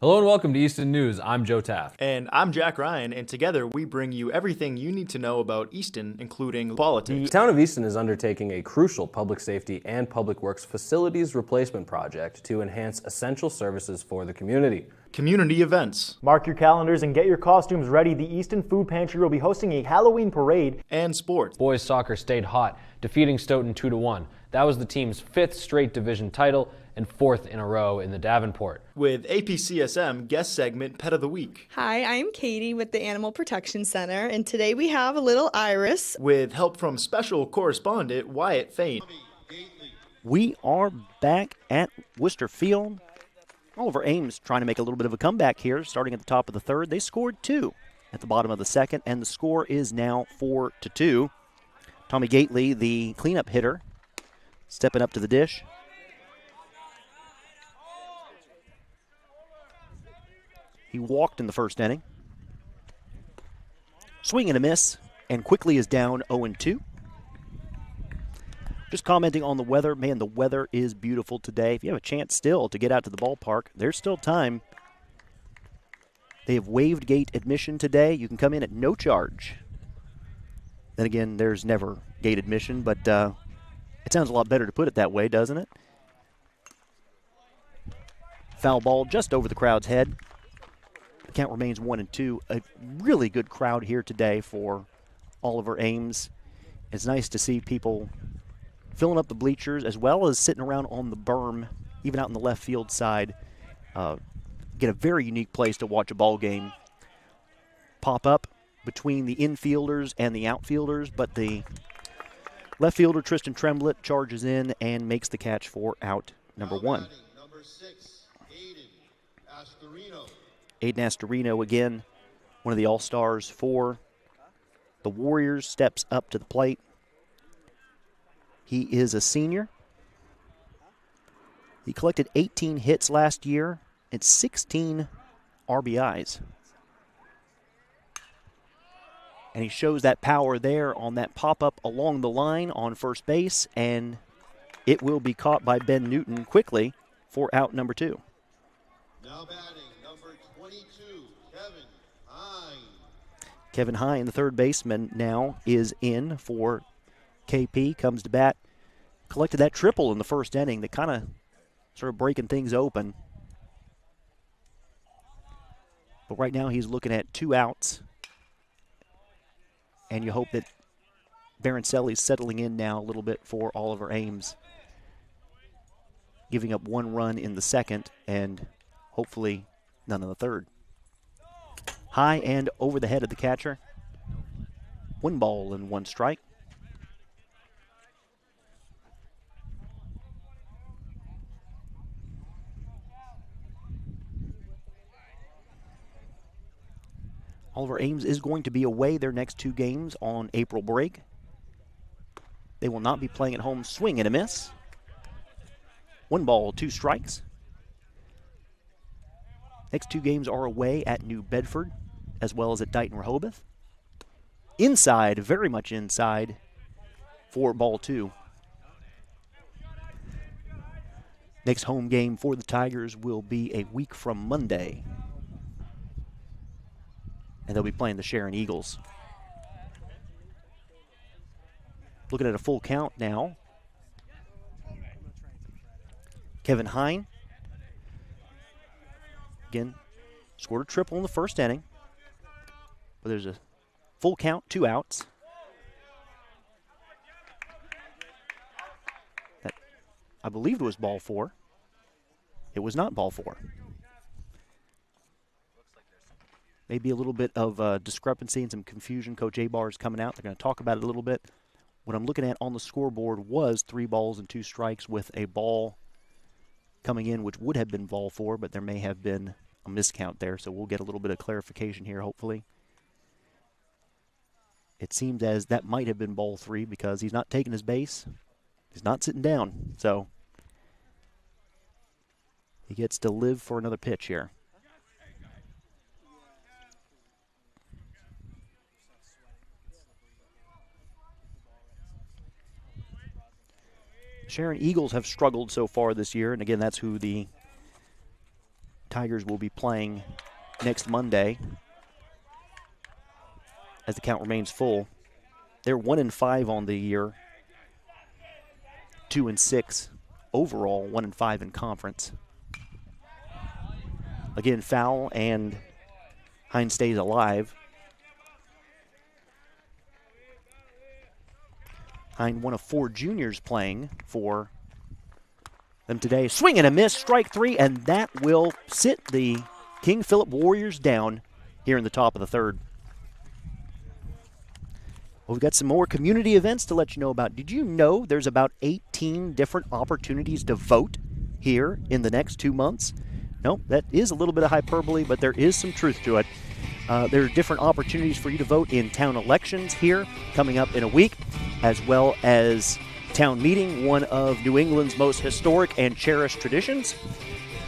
Hello and welcome to Easton News. I'm Joe Taft. And I'm Jack Ryan, and together we bring you everything you need to know about Easton, including politics. The Town of Easton is undertaking a crucial public safety and public works facilities replacement project to enhance essential services for the community. Community events. Mark your calendars and get your costumes ready. The Easton Food Pantry will be hosting a Halloween parade. And sports. Boys soccer stayed hot, defeating Stoughton 2-1. That was the team's 5th straight division title and 4th in a row in the Davenport. With APCSM guest segment Pet of the Week. Hi, I'm Katie with the Animal Protection Center, and today we have a little Iris. With help from special correspondent Wyatt Fain. We are back at Worcester Field. Oliver Ames trying to make a little bit of a comeback here, starting at the top of the third. They scored 2 at the bottom of the second, and the score is now 4-2. Tommy Gately, the cleanup hitter, stepping up to the dish. He walked in the first inning. Swing and a miss, and quickly is down 0-2. Just commenting on the weather. Man, the weather is beautiful today. If you have a chance still to get out to the ballpark, there's still time. They have waived gate admission today. You can come in at no charge. Then again, there's never gate admission, but it sounds a lot better to put it that way, doesn't it? Foul ball just over the crowd's head. The count remains 1-2. A really good crowd here today for Oliver Ames. It's nice to see people filling up the bleachers as well as sitting around on the berm, even out in the left field side. Get a very unique place to watch a ball game pop up between the infielders and the outfielders, but the left fielder Tristan Tremblett charges in and makes the catch for out number 1. Number 6, Aiden Astorino. Aiden Astorino, again, one of the all-stars for the Warriors, steps up to the plate. He is a senior. He collected 18 hits last year and 16 RBIs. And he shows that power there on that pop-up along the line on first base, and it will be caught by Ben Newton quickly for out number 2. Now batting, number 22, Kevin Hine. Kevin Hine, the third baseman, now is in for KP. Comes to bat, collected that triple in the first inning that kind of sort of breaking things open. But right now he's looking at 2 outs. And you hope that Baroncelli's settling in now a little bit for Oliver Ames. Giving up 1 run in the second and hopefully none in the third. High and over the head of the catcher. 1 ball and 1 strike. Oliver Ames is going to be away their next 2 games on April break. They will not be playing at home. Swing and a miss. 1 ball, 2 strikes. Next 2 games are away at New Bedford as well as at Dighton Rehoboth. Inside, very much inside for ball 2. Next home game for the Tigers will be a week from Monday. And they'll be playing the Sharon Eagles. Looking at a full count now. Kevin Hine, again, scored a triple in the first inning. But there's a full count, 2 outs. That, I believed, was ball 4. It was not ball 4. Maybe a little bit of discrepancy and some confusion. Coach Abar is coming out. They're going to talk about it a little bit. What I'm looking at on the scoreboard was 3 balls and 2 strikes with a ball coming in, which would have been ball 4, but there may have been a miscount there. So we'll get a little bit of clarification here, hopefully. It seems as that might have been ball 3 because he's not taking his base. He's not sitting down. So he gets to live for another pitch here. Sharon Eagles have struggled so far this year, and again, that's who the Tigers will be playing next Monday as the count remains full. They're 1-5 on the year, 2-6 overall, 1-5 in conference. Again, foul, and Hine stays alive. Hine, one of 4 juniors playing for them today. Swing and a miss, strike 3, and that will sit the King Philip Warriors down here in the top of the 3rd. Well, we've got some more community events to let you know about. Did you know there's about 18 different opportunities to vote here in the next 2 months? No, that is a little bit of hyperbole, but there is some truth to it. There are different opportunities for you to vote in town elections here coming up in a week, as well as town meeting, one of New England's most historic and cherished traditions.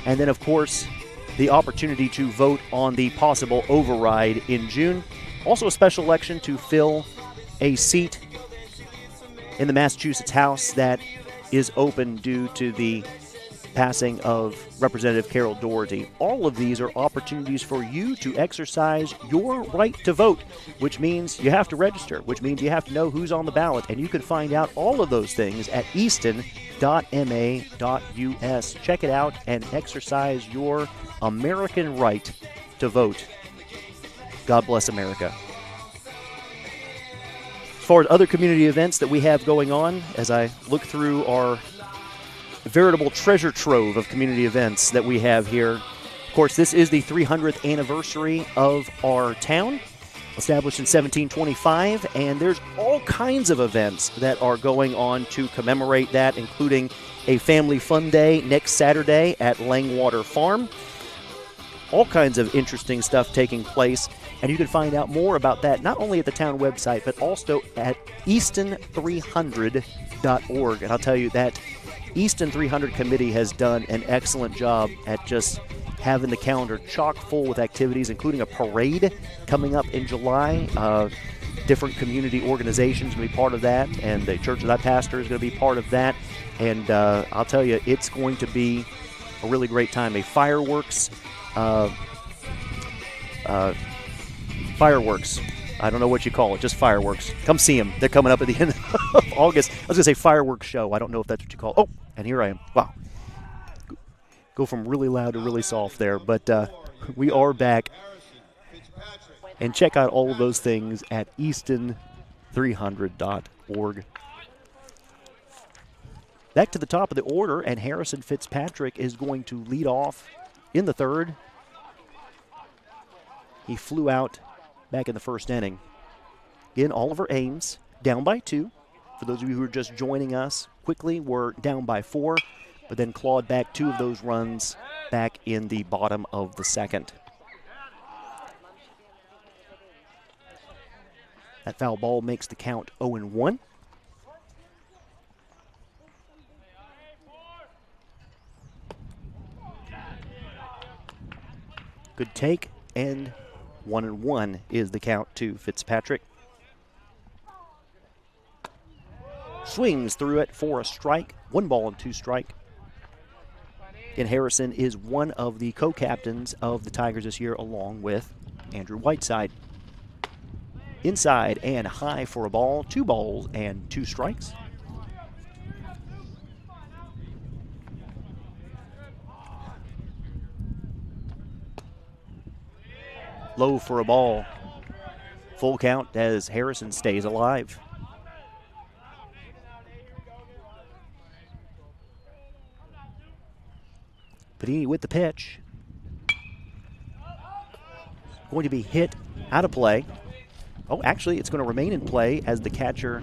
And then, of course, the opportunity to vote on the possible override in June. Also a special election to fill a seat in the Massachusetts House that is open due to the passing of Representative Carol Doherty. All of these are opportunities for you to exercise your right to vote, which means you have to register, which means you have to know who's on the ballot, and you can find out all of those things at easton.ma.us. Check it out and exercise your American right to vote. God bless America. As far as other community events that we have going on, as I look through our veritable treasure trove of community events that we have here. Of course, this is the 300th anniversary of our town, established in 1725, and there's all kinds of events that are going on to commemorate that, including a family fun day next Saturday at Langwater Farm. All kinds of interesting stuff taking place, and you can find out more about that not only at the town website, but also at easton300.org. And I'll tell you that Easton 300 Committee has done an excellent job at just having the calendar chock full with activities, including a parade coming up in July. Different community organizations will be part of that, and the church that I pastor is going to be part of that. And I'll tell you, it's going to be a really great time. A fireworks, I don't know what you call it, just fireworks. Come see them. They're coming up at the end of August. I was going to say fireworks show. I don't know if that's what you call it. Oh, and here I am. Wow. Go from really loud to really soft there. But we are back. And check out all of those things at easton300.org. Back to the top of the order, and Harrison Fitzpatrick is going to lead off in the third. He flew out back in the first inning. Again, Oliver Ames down by 2. For those of you who are just joining us, quickly, we're down by 4, but then clawed back 2 of those runs back in the bottom of the second. That foul ball makes the count 0-1. Good take, and 1-1 is the count to Fitzpatrick. Swings through it for a strike. 1 ball and 2 strike. And Harrison is one of the co-captains of the Tigers this year, along with Andrew Whiteside. Inside and high for a ball. 2 balls and 2 strikes. Low for a ball. Full count as Harrison stays alive. Padini with the pitch. Going to be hit out of play. Oh, actually, it's going to remain in play as the catcher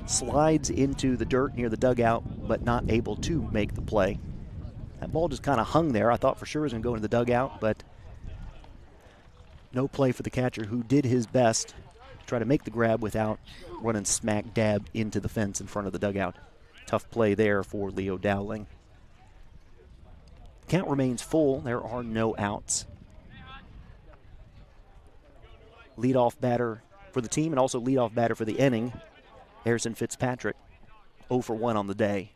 slides into the dirt near the dugout, but not able to make the play. That ball just kind of hung there. I thought for sure it was going to go into the dugout, but no play for the catcher, who did his best to try to make the grab without running smack dab into the fence in front of the dugout. Tough play there for Leo Dowling. Count remains full. There are no outs. Leadoff batter for the team and also leadoff batter for the inning, Harrison Fitzpatrick, 0 for 1 on the day.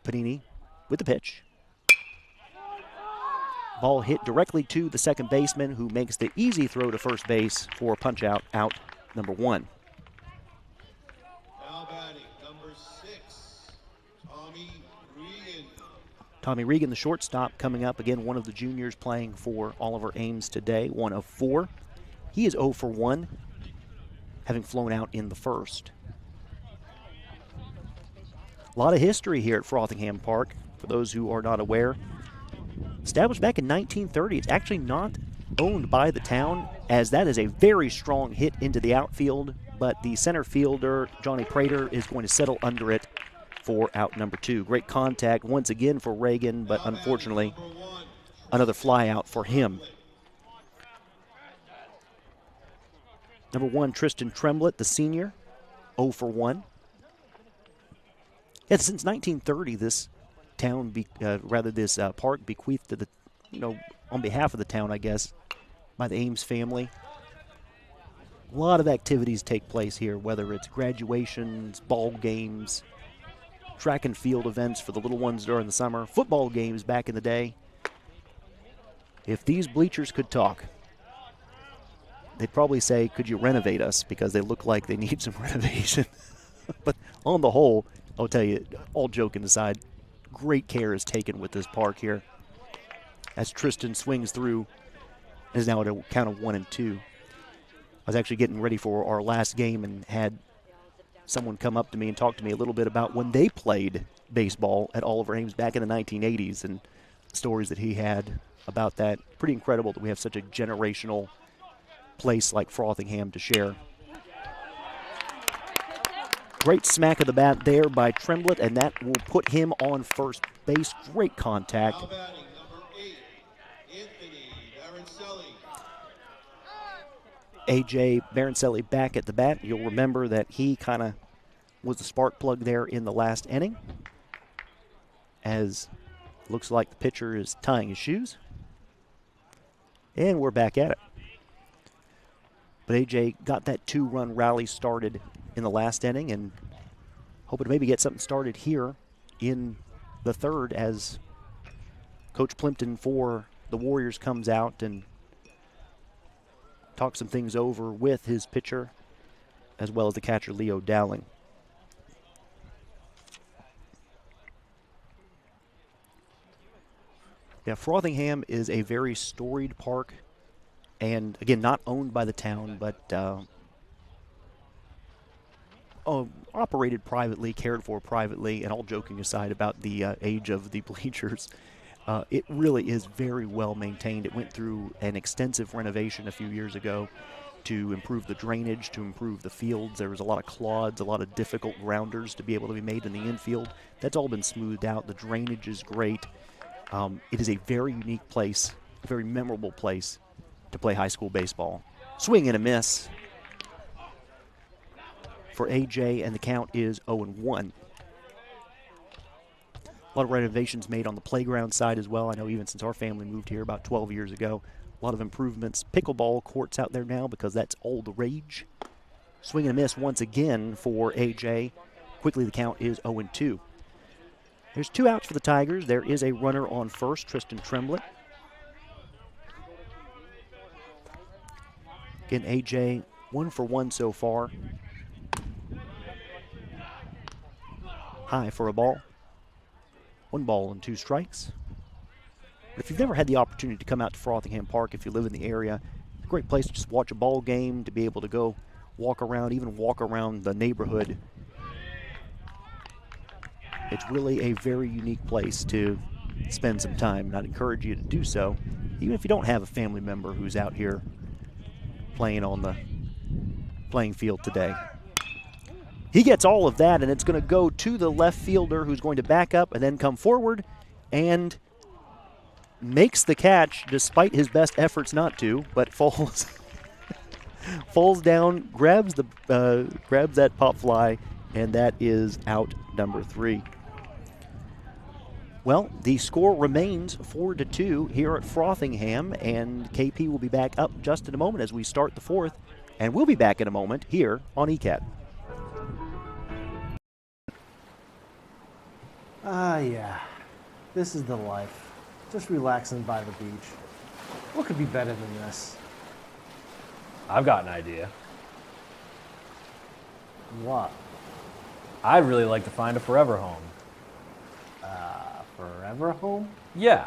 Panini with the pitch. Ball hit directly to the second baseman, who makes the easy throw to first base for punch out number 1. Now batting, number 6, Tommy Regan. Tommy Regan, the shortstop, coming up. Again, one of the juniors playing for Oliver Ames today, 1 of 4. He is 0 for 1, having flown out in the first. A lot of history here at Frothingham Park, for those who are not aware. Established back in 1930, it's actually not owned by the town, as that is a very strong hit into the outfield, but the center fielder, Johnny Prater, is going to settle under it for out number 2. Great contact once again for Reagan, but unfortunately, another fly out for him. Number 1, Tristan Tremblett, the senior, 0 for 1. Yeah, since 1930, this town, this park bequeathed to the, on behalf of the town, I guess, by the Ames family. A lot of activities take place here, whether it's graduations, ball games, track and field events for the little ones during the summer, football games back in the day. If these bleachers could talk, they'd probably say, could you renovate us? Because they look like they need some renovation. But on the whole, I'll tell you, all joking aside, great care is taken with this park here. As Tristan swings through, is now at a count of 1 and 2. I was actually getting ready for our last game and had someone come up to me and talk to me a little bit about when they played baseball at Oliver Ames back in the 1980s, and stories that he had about that. Pretty incredible that we have such a generational place like Frothingham to share. Great smack of the bat there by Tremblett, and that will put him on first base. Great contact. Now batting, number 8, Anthony Barancelli. A.J. Barancelli back at the bat. You'll remember that he kind of was the spark plug there in the last inning, as Looks like the pitcher is tying his shoes. And we're back at it. But AJ got that 2-run rally started in the last inning and hoping to maybe get something started here in the third as Coach Plimpton for the Warriors comes out and talks some things over with his pitcher as well as the catcher Leo Dowling. Yeah, Frothingham is a very storied park and, again, not owned by the town, but operated privately, cared for privately, and all joking aside about the age of the bleachers, it really is very well maintained. It went through an extensive renovation a few years ago to improve the drainage, to improve the fields. There was a lot of clods, a lot of difficult grounders to be able to be made in the infield. That's all been smoothed out. The drainage is great. It is a very unique place, a very memorable place to play high school baseball. Swing and a miss for AJ, and the count is 0-1. A lot of renovations made on the playground side as well. I know even since our family moved here about 12 years ago, a lot of improvements. Pickleball courts out there now because that's all the rage. Swing and a miss once again for AJ. Quickly the count is 0-2. There's 2 outs for the Tigers. There is a runner on first, Tristan Tremblett. Again, AJ 1 for 1 so far. High for a ball. 1 ball and 2 strikes. But if you've never had the opportunity to come out to Frothingham Park, if you live in the area, a great place to just watch a ball game, to be able to go walk around, even walk around the neighborhood. It's really a very unique place to spend some time, and I'd encourage you to do so, even if you don't have a family member who's out here playing on the playing field today. He gets all of that, and it's going to go to the left fielder who's going to back up and then come forward and makes the catch despite his best efforts not to, but falls falls down, grabs that pop fly, and that is out number 3. Well, the score remains 4-2 here at Frothingham, and KP will be back up just in a moment as we start the 4th, and we'll be back in a moment here on ECAT. Yeah, this is the life. Just relaxing by the beach. What could be better than this? I've got an idea. What? I'd really like to find a forever home. Forever home? Yeah,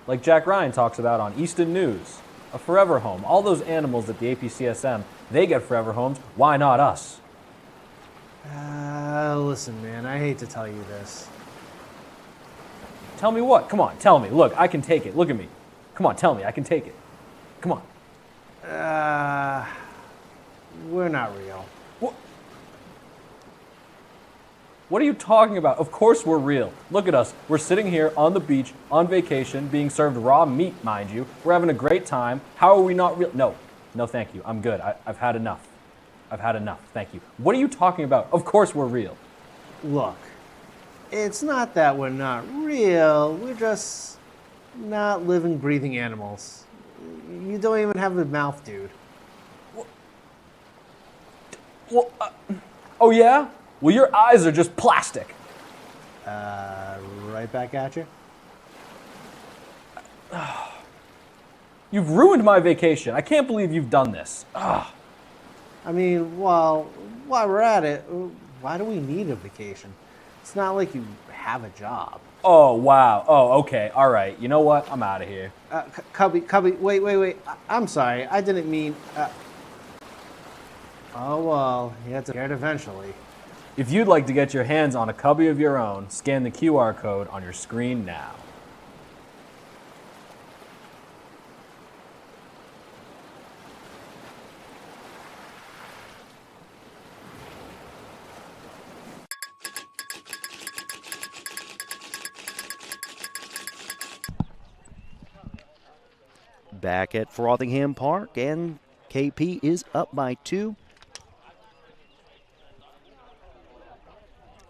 like Jack Ryan talks about on Easton News. A forever home. All those animals at the APCSM, they get forever homes. Why not us? Listen, man, I hate to tell you this. Tell me what? Come on, tell me. Look, I can take it. Look at me. Come on, tell me. I can take it. Come on. We're not real. What are you talking about? Of course we're real. Look at us. We're sitting here on the beach, on vacation, being served raw meat, mind you. We're having a great time. How are we not real? No, thank you. I'm good. I've had enough. I've had enough. Thank you. What are you talking about? Of course we're real. Look, it's not that we're not real. We're just not living, breathing animals. You don't even have a mouth, dude. Oh yeah? Well, your eyes are just plastic. Right back at you. You've ruined my vacation. I can't believe you've done this. I mean, while we're at it, why do we need a vacation? It's not like you have a job. Oh, wow. Oh, okay. All right. You know what? I'm out of here. Cubby, wait. I'm sorry. I didn't mean... Oh, well, you have to get it eventually. If you'd like to get your hands on a cubby of your own, scan the QR code on your screen now. Back at Frothingham Park, and KP is up by 2.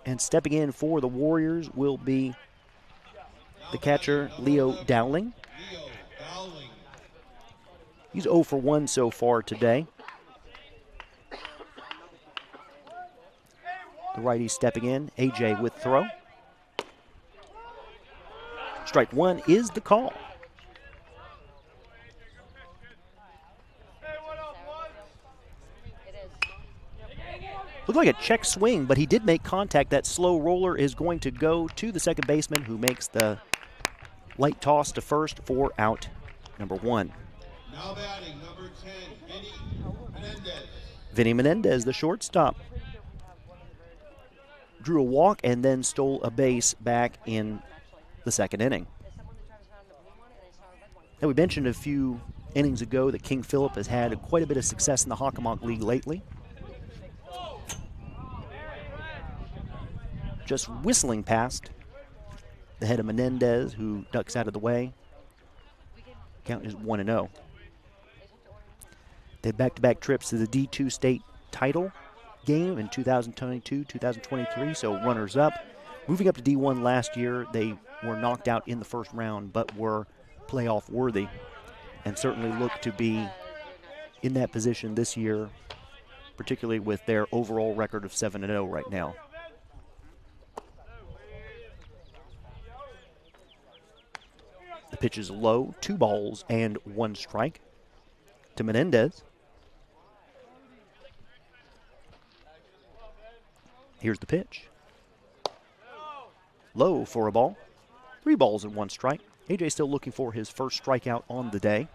And stepping in for the Warriors will be the catcher, Leo Dowling. He's 0 for 1 so far today. The righty stepping in, AJ with throw. Strike one is the call. Looked like a check swing, but he did make contact. That slow roller is going to go to the second baseman, who makes the light toss to first for out number 1. Now batting number 10, Vinny Menendez. Vinny Menendez, the shortstop, drew a walk and then stole a base back in the second inning. Now, we mentioned a few innings ago that King Philip has had quite a bit of success in the Hockomock League lately. Just whistling past the head of Menendez, who ducks out of the way. Count is 1-0. They had back-to-back trips to the D2 state title game in 2022-2023, so runners up. Moving up to D1 last year, they were knocked out in the first round, but were playoff worthy and certainly look to be in that position this year, particularly with their overall record of 7-0 right now. The pitch is low, 2 balls and 1 strike to Menendez. Here's the pitch. Low for a ball. 3 balls and 1 strike. AJ still looking for his first strikeout on the day.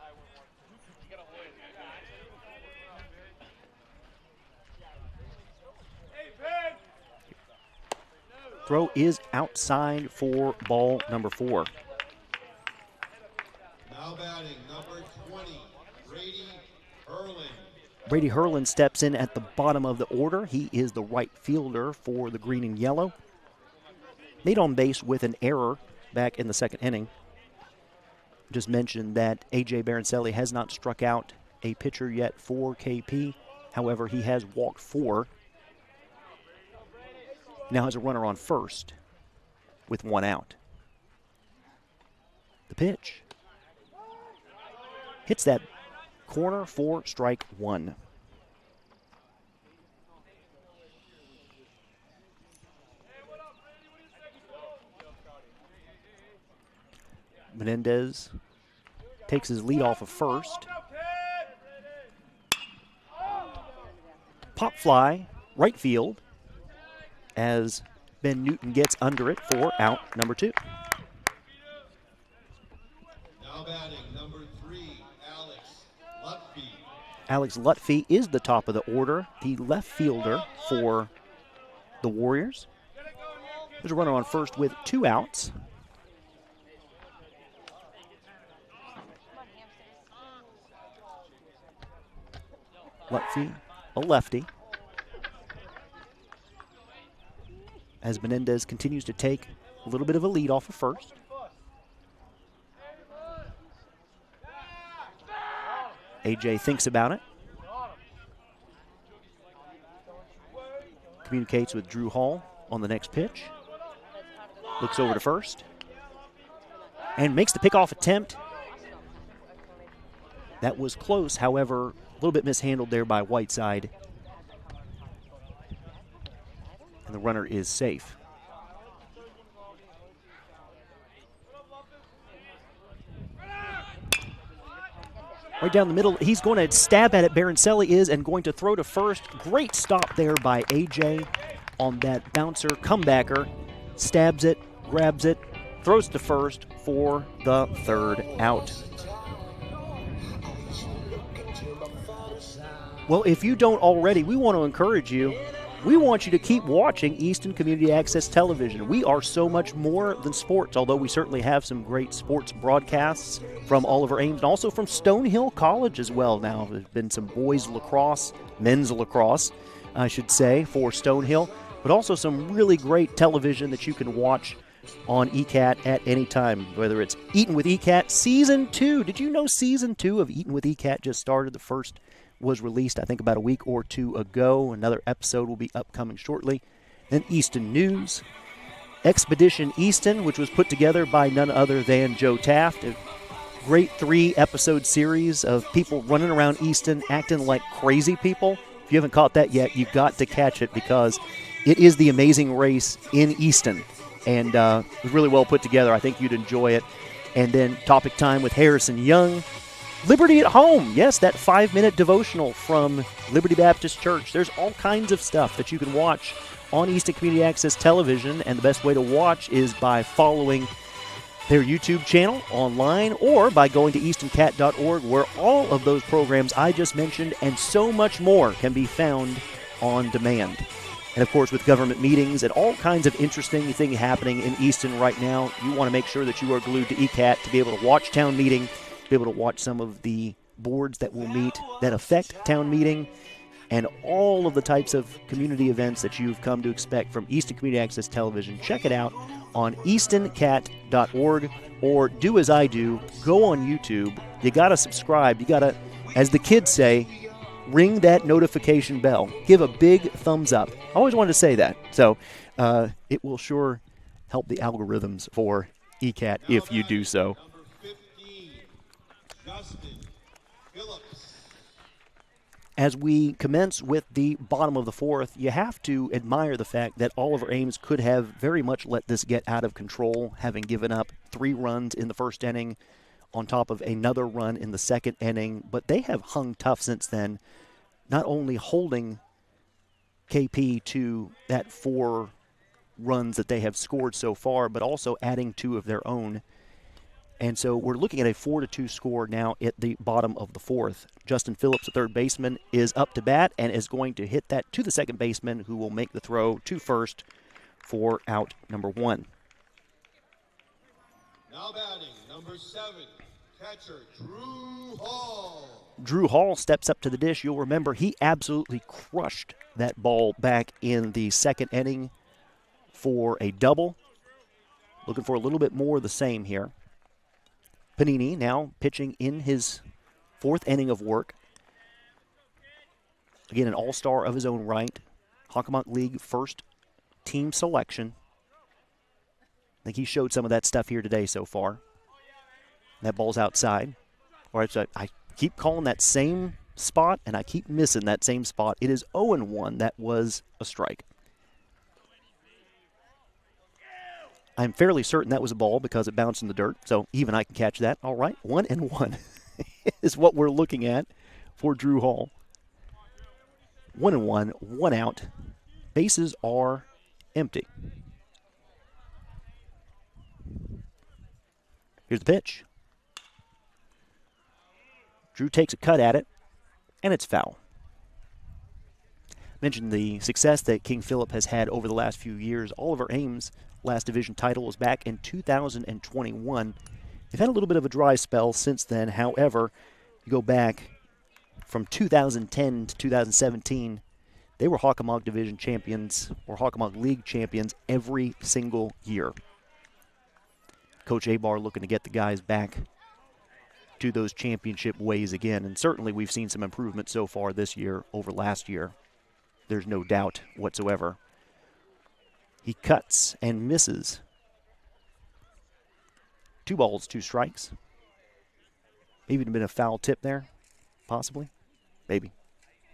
Throw is outside for ball number 4. Now batting number 20, Brady Hurlin. Brady Hurlin steps in at the bottom of the order. He is the right fielder for the green and yellow. Made on base with an error back in the second inning. Just mentioned that A.J. Barancelli has not struck out a pitcher yet for KP. However, he has walked 4. Now has a runner on first with 1 out. The pitch hits that corner for strike 1. Menendez takes his lead off of first. Pop fly, right field, as Ben Newton gets under it for out number 2. Now batting number 3, Alex Lutfi. Alex Lutfi is the top of the order, the left fielder for the Warriors. There's a runner on first with 2 outs. Lutfi, a lefty. As Menendez continues to take a little bit of a lead off of first. AJ thinks about it. Communicates with Drew Hall on the next pitch. Looks over to first. And makes the pickoff attempt. That was close, however, a little bit mishandled there by Whiteside. And the runner is safe. Right down the middle, he's going to stab at it. Barancelli is, and going to throw to first. Great stop there by AJ on that bouncer comebacker. Stabs it, grabs it, throws to first for the 3rd out. Well, if you don't already, we want to encourage you. We want you to keep watching Easton Community Access Television. We are so much more than sports, although we certainly have some great sports broadcasts from all over Ames and also from Stonehill College as well. Now, there's been some boys lacrosse, men's lacrosse, I should say, for Stonehill, but also some really great television that you can watch on ECAT at any time, whether it's Eatin' with ECAT Season 2. Did you know Season 2 of Eatin' with ECAT just started? The first was released, I think, about a week or 2 ago. Another episode will be upcoming shortly. Then Easton News Expedition Easton, which was put together by none other than Joe Taft. A great 3-episode series of people running around Easton acting like crazy people. If you haven't caught that yet, you've got to catch it because it is the amazing race in Easton. And it was really well put together. I think you'd enjoy it. And then Topic Time with Harrison Young. Liberty at Home. Yes, that 5-minute devotional from Liberty Baptist Church. There's all kinds of stuff that you can watch on Easton Community Access Television, and the best way to watch is by following their YouTube channel online or by going to eastoncat.org, where all of those programs I just mentioned and so much more can be found on demand. And, of course, with government meetings and all kinds of interesting things happening in Easton right now, you want to make sure that you are glued to ECAT to be able to watch town meeting, be able to watch some of the boards that will meet that affect town meeting, and all of the types of community events that you've come to expect from Easton Community Access Television. Check it out on eastoncat.org, or do as I do, go on YouTube. You got to subscribe. You got to, as the kids say, ring that notification bell. Give a big thumbs up. I always wanted to say that. So it will sure help the algorithms for ECAT if you do so. As we commence with the bottom of the fourth, you have to admire the fact that Oliver Ames could have very much let this get out of control, having given up 3 runs in the first inning on top of another run in the second inning. But they have hung tough since then, not only holding KP to that 4 runs that they have scored so far, but also adding 2 of their own. And so we're looking at a 4-2 score now at the bottom of the fourth. Justin Phillips, the third baseman, is up to bat and is going to hit that to the second baseman, who will make the throw to first for out number 1. Now batting, number 7, catcher Drew Hall. Drew Hall steps up to the dish. You'll remember he absolutely crushed that ball back in the second inning for a double. Looking for a little bit more of the same here. Panini now pitching in his 4th inning of work. Again, an all-star of his own right. Hockomock League first team selection. I think he showed some of that stuff here today so far. That ball's outside. All right, so I keep calling that same spot, and I keep missing that same spot. It is 0-1. That was a strike. I'm fairly certain that was a ball because it bounced in the dirt, so even I can catch that. All right, 1-1 is what we're looking at for Drew Hall. 1-1, 1 out. Bases are empty. Here's the pitch. Drew takes a cut at it, and it's foul. Mentioned the success that King Philip has had over the last few years. Oliver Ames' last division title was back in 2021. They've had a little bit of a dry spell since then. However, you go back from 2010 to 2017, they were Hockomock Division champions or Hockomock League champions every single year. Coach Abar looking to get the guys back to those championship ways again, and certainly we've seen some improvement so far this year over last year. There's no doubt whatsoever. He cuts and misses. 2 balls, 2 strikes. Maybe it'd been a foul tip there, possibly. Maybe.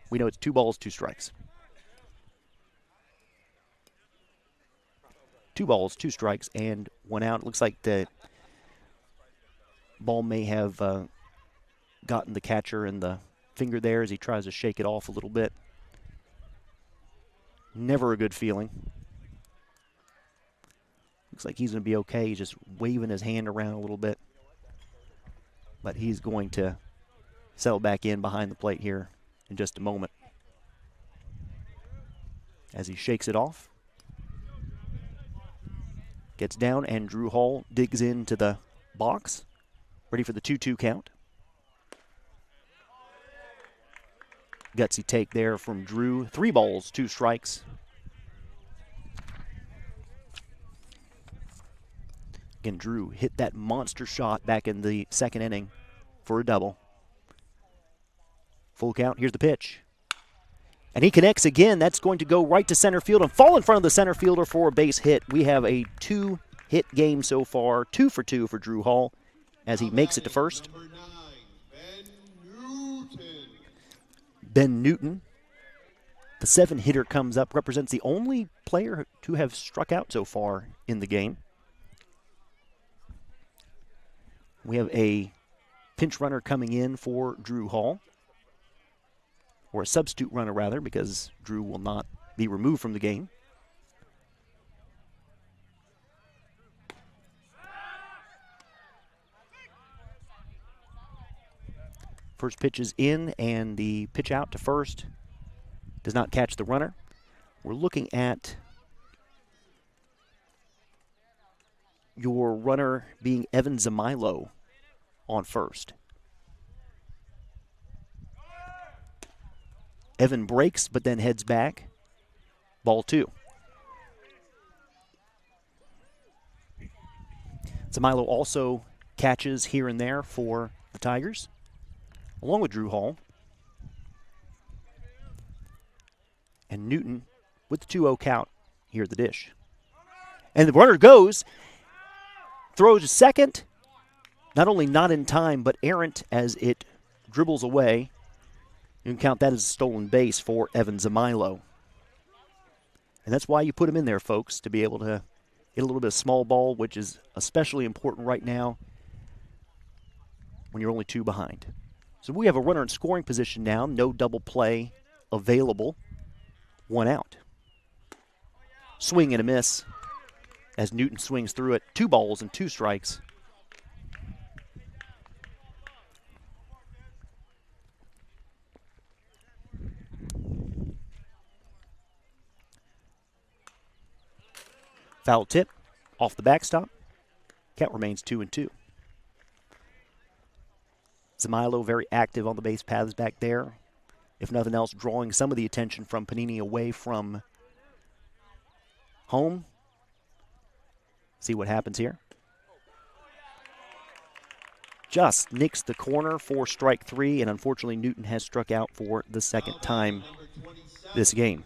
We know it's 2 balls, 2 strikes. 2 balls, 2 strikes, and 1 out. It looks like the ball may have gotten the catcher in the finger there as he tries to shake it off a little bit. Never a good feeling. Looks like he's going to be okay. He's just waving his hand around a little bit. But he's going to settle back in behind the plate here in just a moment. As he shakes it off. Gets down, and Drew Hall digs into the box. Ready for the 2-2 count. Gutsy take there from Drew. 3 balls, 2 strikes. Again, Drew hit that monster shot back in the second inning for a double. Full count. Here's the pitch. And he connects again. That's going to go right to center field and fall in front of the center fielder for a base hit. We have a 2-hit game so far, 2 for 2 for Drew Hall as he makes it to first. Ben Newton, the 7-hitter, comes up, represents the only player to have struck out so far in the game. We have a pinch runner coming in for Drew Hall, or a substitute runner rather, because Drew will not be removed from the game. First pitch is in, and the pitch out to first does not catch the runner. We're looking at your runner being Evan Zamilo on first. Evan breaks, but then heads back. Ball 2. Zamilo also catches here and there for the Tigers, along with Drew Hall. And Newton with the 2-0 count here at the dish. And the runner goes, throws a second, not only not in time, but errant as it dribbles away. You can count that as a stolen base for Evan Zamilo. And that's why you put him in there, folks, to be able to get a little bit of small ball, which is especially important right now when you're only 2 behind. So we have a runner in scoring position now, no double play available, 1 out. Swing and a miss as Newton swings through it, 2 balls and 2 strikes. Foul tip off the backstop. Count remains 2-2. Zamilo very active on the base paths back there. If nothing else, drawing some of the attention from Panini away from home. See what happens here. Just nicks the corner for strike 3, and unfortunately Newton has struck out for the second time this game.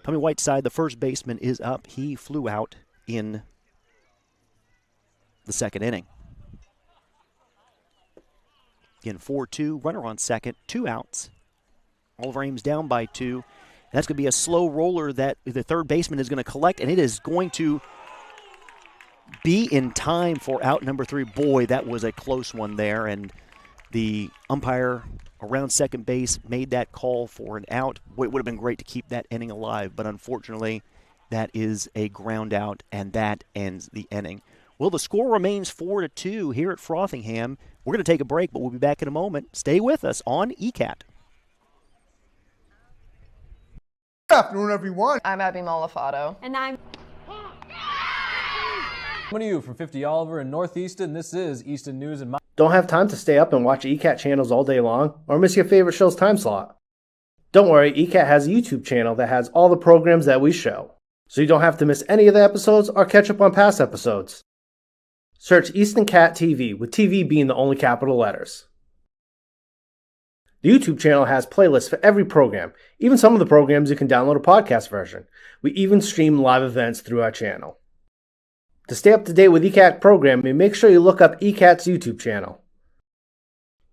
Tommy Whiteside, the first baseman, is up. He flew out in the second inning. Again, 4-2, runner on second, 2 outs. Oliver Ames down by 2. And that's going to be a slow roller that the third baseman is going to collect, and it is going to be in time for out number 3. Boy, that was a close one there, and the umpire around second base made that call for an out. Boy, it would have been great to keep that inning alive, but unfortunately, that is a ground out, and that ends the inning. Well, the score remains 4-2 here at Frothingham. We're going to take a break, but we'll be back in a moment. Stay with us on ECAT. Good afternoon, everyone. I'm Abby Malafato. And I'm Coming to you from 50 Oliver in North Easton. This is Easton News and Don't have time to stay up and watch ECAT channels all day long, or miss your favorite show's time slot? Don't worry, ECAT has a YouTube channel that has all the programs that we show, so you don't have to miss any of the episodes or catch up on past episodes. Search Easton Cat TV, with TV being the only capital letters. The YouTube channel has playlists for every program, even some of the programs you can download a podcast version. We even stream live events through our channel. To stay up to date with ECAT programming, make sure you look up ECAT's YouTube channel.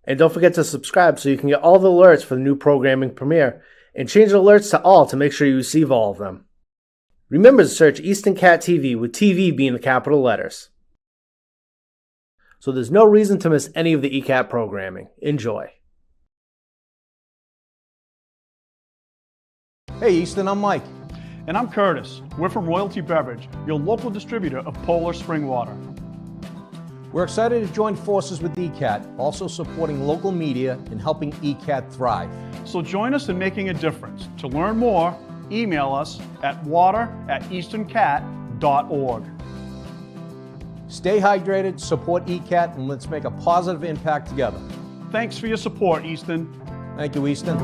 And don't forget to subscribe so you can get all the alerts for the new programming premiere, and change the alerts to all to make sure you receive all of them. Remember to search Easton Cat TV, with TV being the capital letters. So there's no reason to miss any of the ECAT programming. Enjoy. Hey Easton, I'm Mike. And I'm Curtis. We're from Royalty Beverage, your local distributor of Polar Spring Water. We're excited to join forces with ECAT, also supporting local media and helping ECAT thrive. So join us in making a difference. To learn more, email us at water@eastoncat.org. Stay hydrated, support ECAT, and let's make a positive impact together. Thanks for your support, Easton. Thank you, Easton.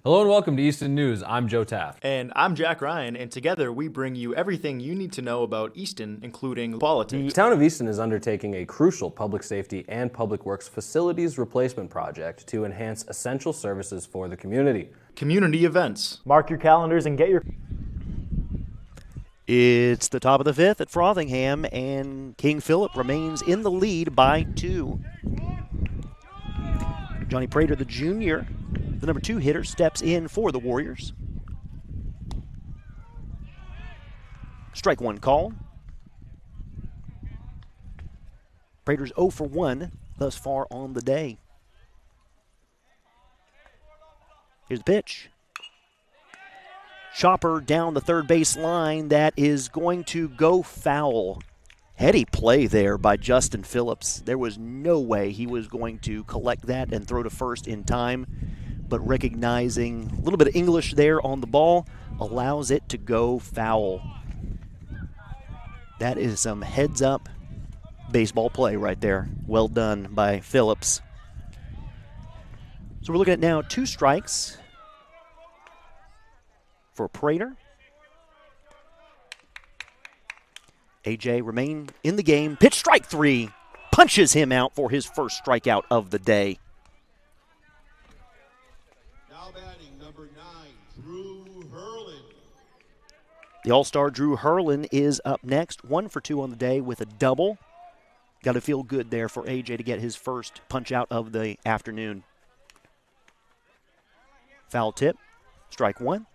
Hello and welcome to Easton News. I'm Joe Taft. And I'm Jack Ryan, and together we bring you everything you need to know about Easton, including politics. The Town of Easton is undertaking a crucial public safety and public works facilities replacement project to enhance essential services for the community. Community events. Mark your calendars and get your... It's the top of the fifth at Frothingham, and King Philip remains in the lead by 2. Johnny Prater, the junior, the number 2 hitter, steps in for the Warriors. Strike 1 call. Prater's 0 for 1 thus far on the day. Here's the pitch. Chopper down the third base line. That is going to go foul. Heady play there by Justin Phillips. There was no way he was going to collect that and throw to first in time, but recognizing a little bit of English there on the ball allows it to go foul. That is some heads-up baseball play right there. Well done by Phillips. So we're looking at now 2 strikes for Prater. AJ remain in the game. Pitch strike 3. Punches him out for his first strikeout of the day. Now batting number 9, Drew Hurlin. The All-Star Drew Hurlin is up next. 1 for 2 on the day with a double. Got to feel good there for AJ to get his first punch out of the afternoon. Foul tip. Strike 1.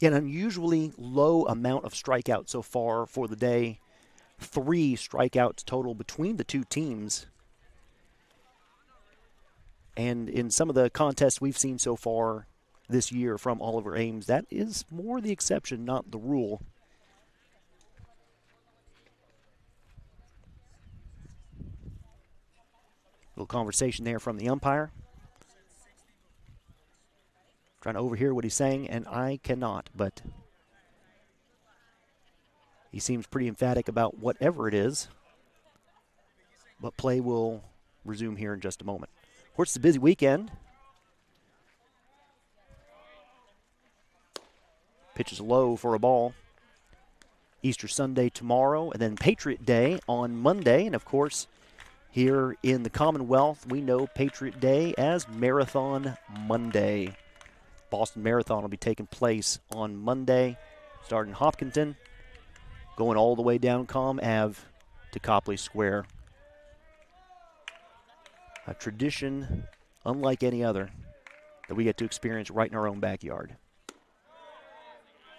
An unusually low amount of strikeouts so far for the day. 3 strikeouts total between the 2 teams. And in some of the contests we've seen so far this year from Oliver Ames, that is more the exception, not the rule. Little conversation there from the umpire. Trying to overhear what he's saying, and I cannot, but he seems pretty emphatic about whatever it is. But play will resume here in just a moment. Of course, it's a busy weekend. Pitch is low for a ball. Easter Sunday tomorrow, and then Patriot Day on Monday. And, of course, here in the Commonwealth, we know Patriot Day as Marathon Monday. Boston Marathon will be taking place on Monday, starting in Hopkinton, going all the way down Comm Ave to Copley Square. A tradition unlike any other that we get to experience right in our own backyard.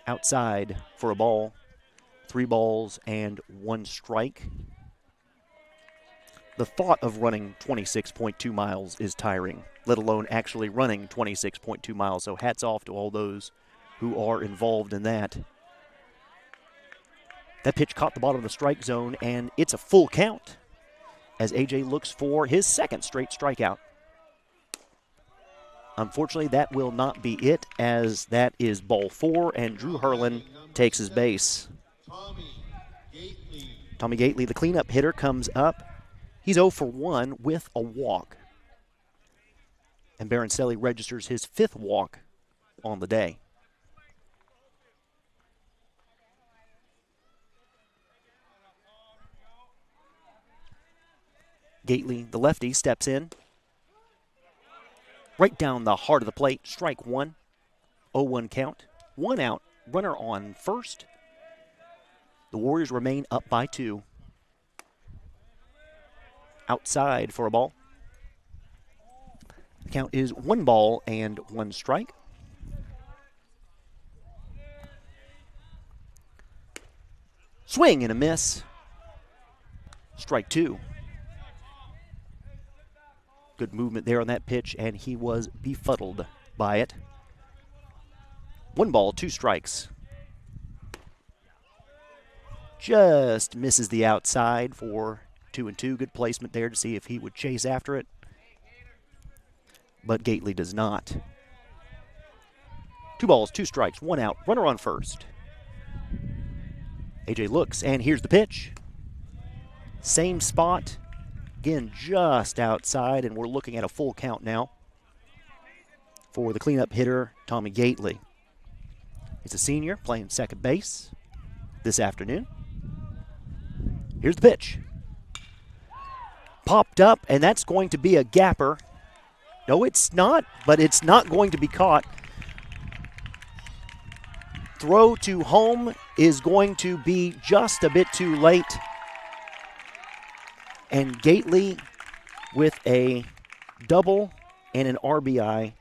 Outside for a ball, 3 balls and 1 strike. The thought of running 26.2 miles is tiring, let alone actually running 26.2 miles. So hats off to all those who are involved in that. That pitch caught the bottom of the strike zone, and it's a full count as AJ looks for his 2nd straight strikeout. Unfortunately, that will not be it, as that is ball 4, and Drew Hurlin takes his base. Tommy Gately, the cleanup hitter, comes up. He's 0 for 1 with a walk. And Baroncelli registers his 5th walk on the day. Gately, the lefty, steps in. Right down the heart of the plate, strike 1. 0-1 count. 1 out, runner on first. The Warriors remain up by 2. Outside for a ball. The count is 1 ball and 1 strike. Swing and a miss. Strike 2. Good movement there on that pitch, and he was befuddled by it. 1 ball, 2 strikes. Just misses the outside for 2-2. Good placement there to see if he would chase after it. But Gately does not. 2 balls, 2 strikes, 1 out. Runner on first. AJ looks, and here's the pitch. Same spot. Again, just outside, and we're looking at a full count now. for the cleanup hitter, Tommy Gately. He's a senior playing second base this afternoon. Here's the pitch. Popped up, and that's going to be a gapper. No, it's not, but it's not going to be caught. Throw to home is going to be just a bit too late. And Gately with a double and an RBI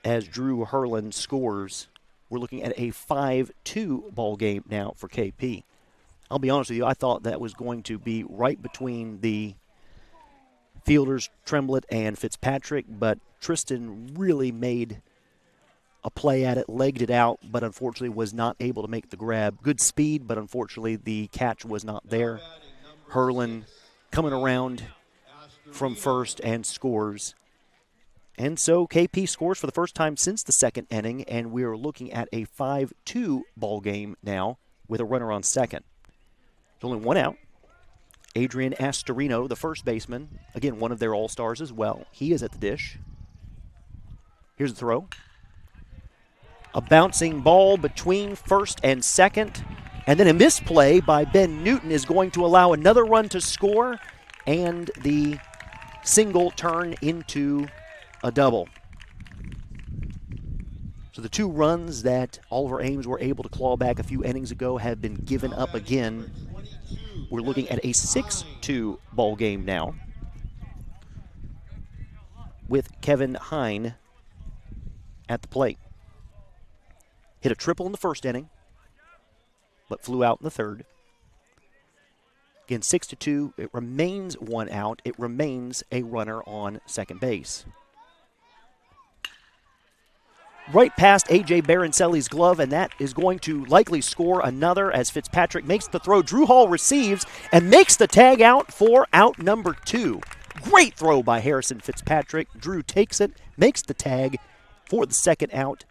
as Drew Herlin scores. We're looking at a 5-2 ball game now for KP. I'll be honest with you, I thought that was going to be right between the fielders, Tremblett and Fitzpatrick, but Tristan really made a play at it, legged it out, but unfortunately was not able to make the grab. Good speed, but unfortunately the catch was not there. Herlin coming around from first and scores. And so KP scores for the first time since the second inning, and we're looking at a 5-2 ball game now with a runner on second. There's only one out. Adrian Astorino, the first baseman, again, one of their all-stars as well. He is at the dish. Here's the throw. A bouncing ball between first and second, and then a misplay by Ben Newton is going to allow another run to score, and the single turn into a double. So the two runs that Oliver Ames were able to claw back a few innings ago have been given up again. We're looking at a 6-2 ball game now with Kevin Hine at the plate. Hit a triple in the first inning, but flew out in the third. Again, 6-2. It remains one out. It remains a runner on second base. Right past A.J. Baroncelli's glove, and that is going to likely score another as Fitzpatrick makes the throw. Drew Hall receives and makes the tag out for out number 2. Great throw by Harrison Fitzpatrick. Drew takes it, makes the tag for the second out,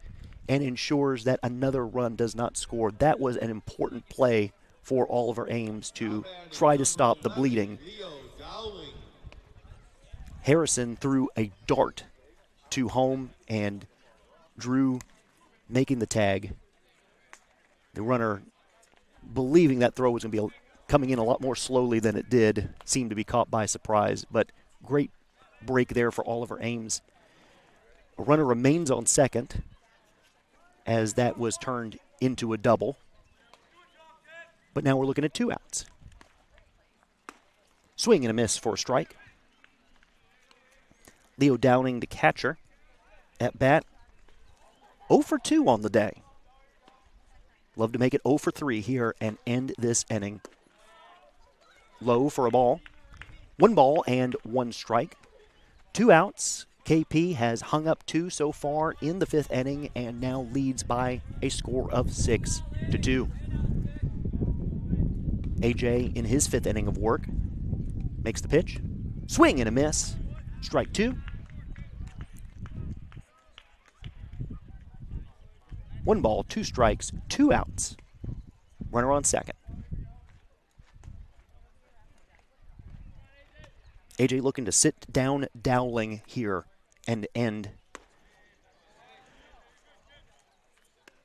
and ensures that another run does not score. That was an important play for Oliver Ames to try to stop the bleeding. Harrison threw a dart to home, and Drew making the tag. The runner, believing that throw was going to be coming in a lot more slowly than it did, seemed to be caught by surprise, but great break there for Oliver Ames. A runner remains on second as that was turned into a double. But now we're looking at 2 outs. Swing and a miss for a strike. Leo Downing, the catcher, at bat. 0 for 2 on the day. Love to make it 0 for 3 here and end this inning. Low for a ball. 1 ball and 1 strike. 2 outs. KP has hung up 2 so far in the 5th inning and now leads by a score of 6-2. AJ in his 5th inning of work makes the pitch. Swing and a miss. Strike 2. 1 ball, 2 strikes, 2 outs. Runner on second. AJ looking to sit down Dowling here and end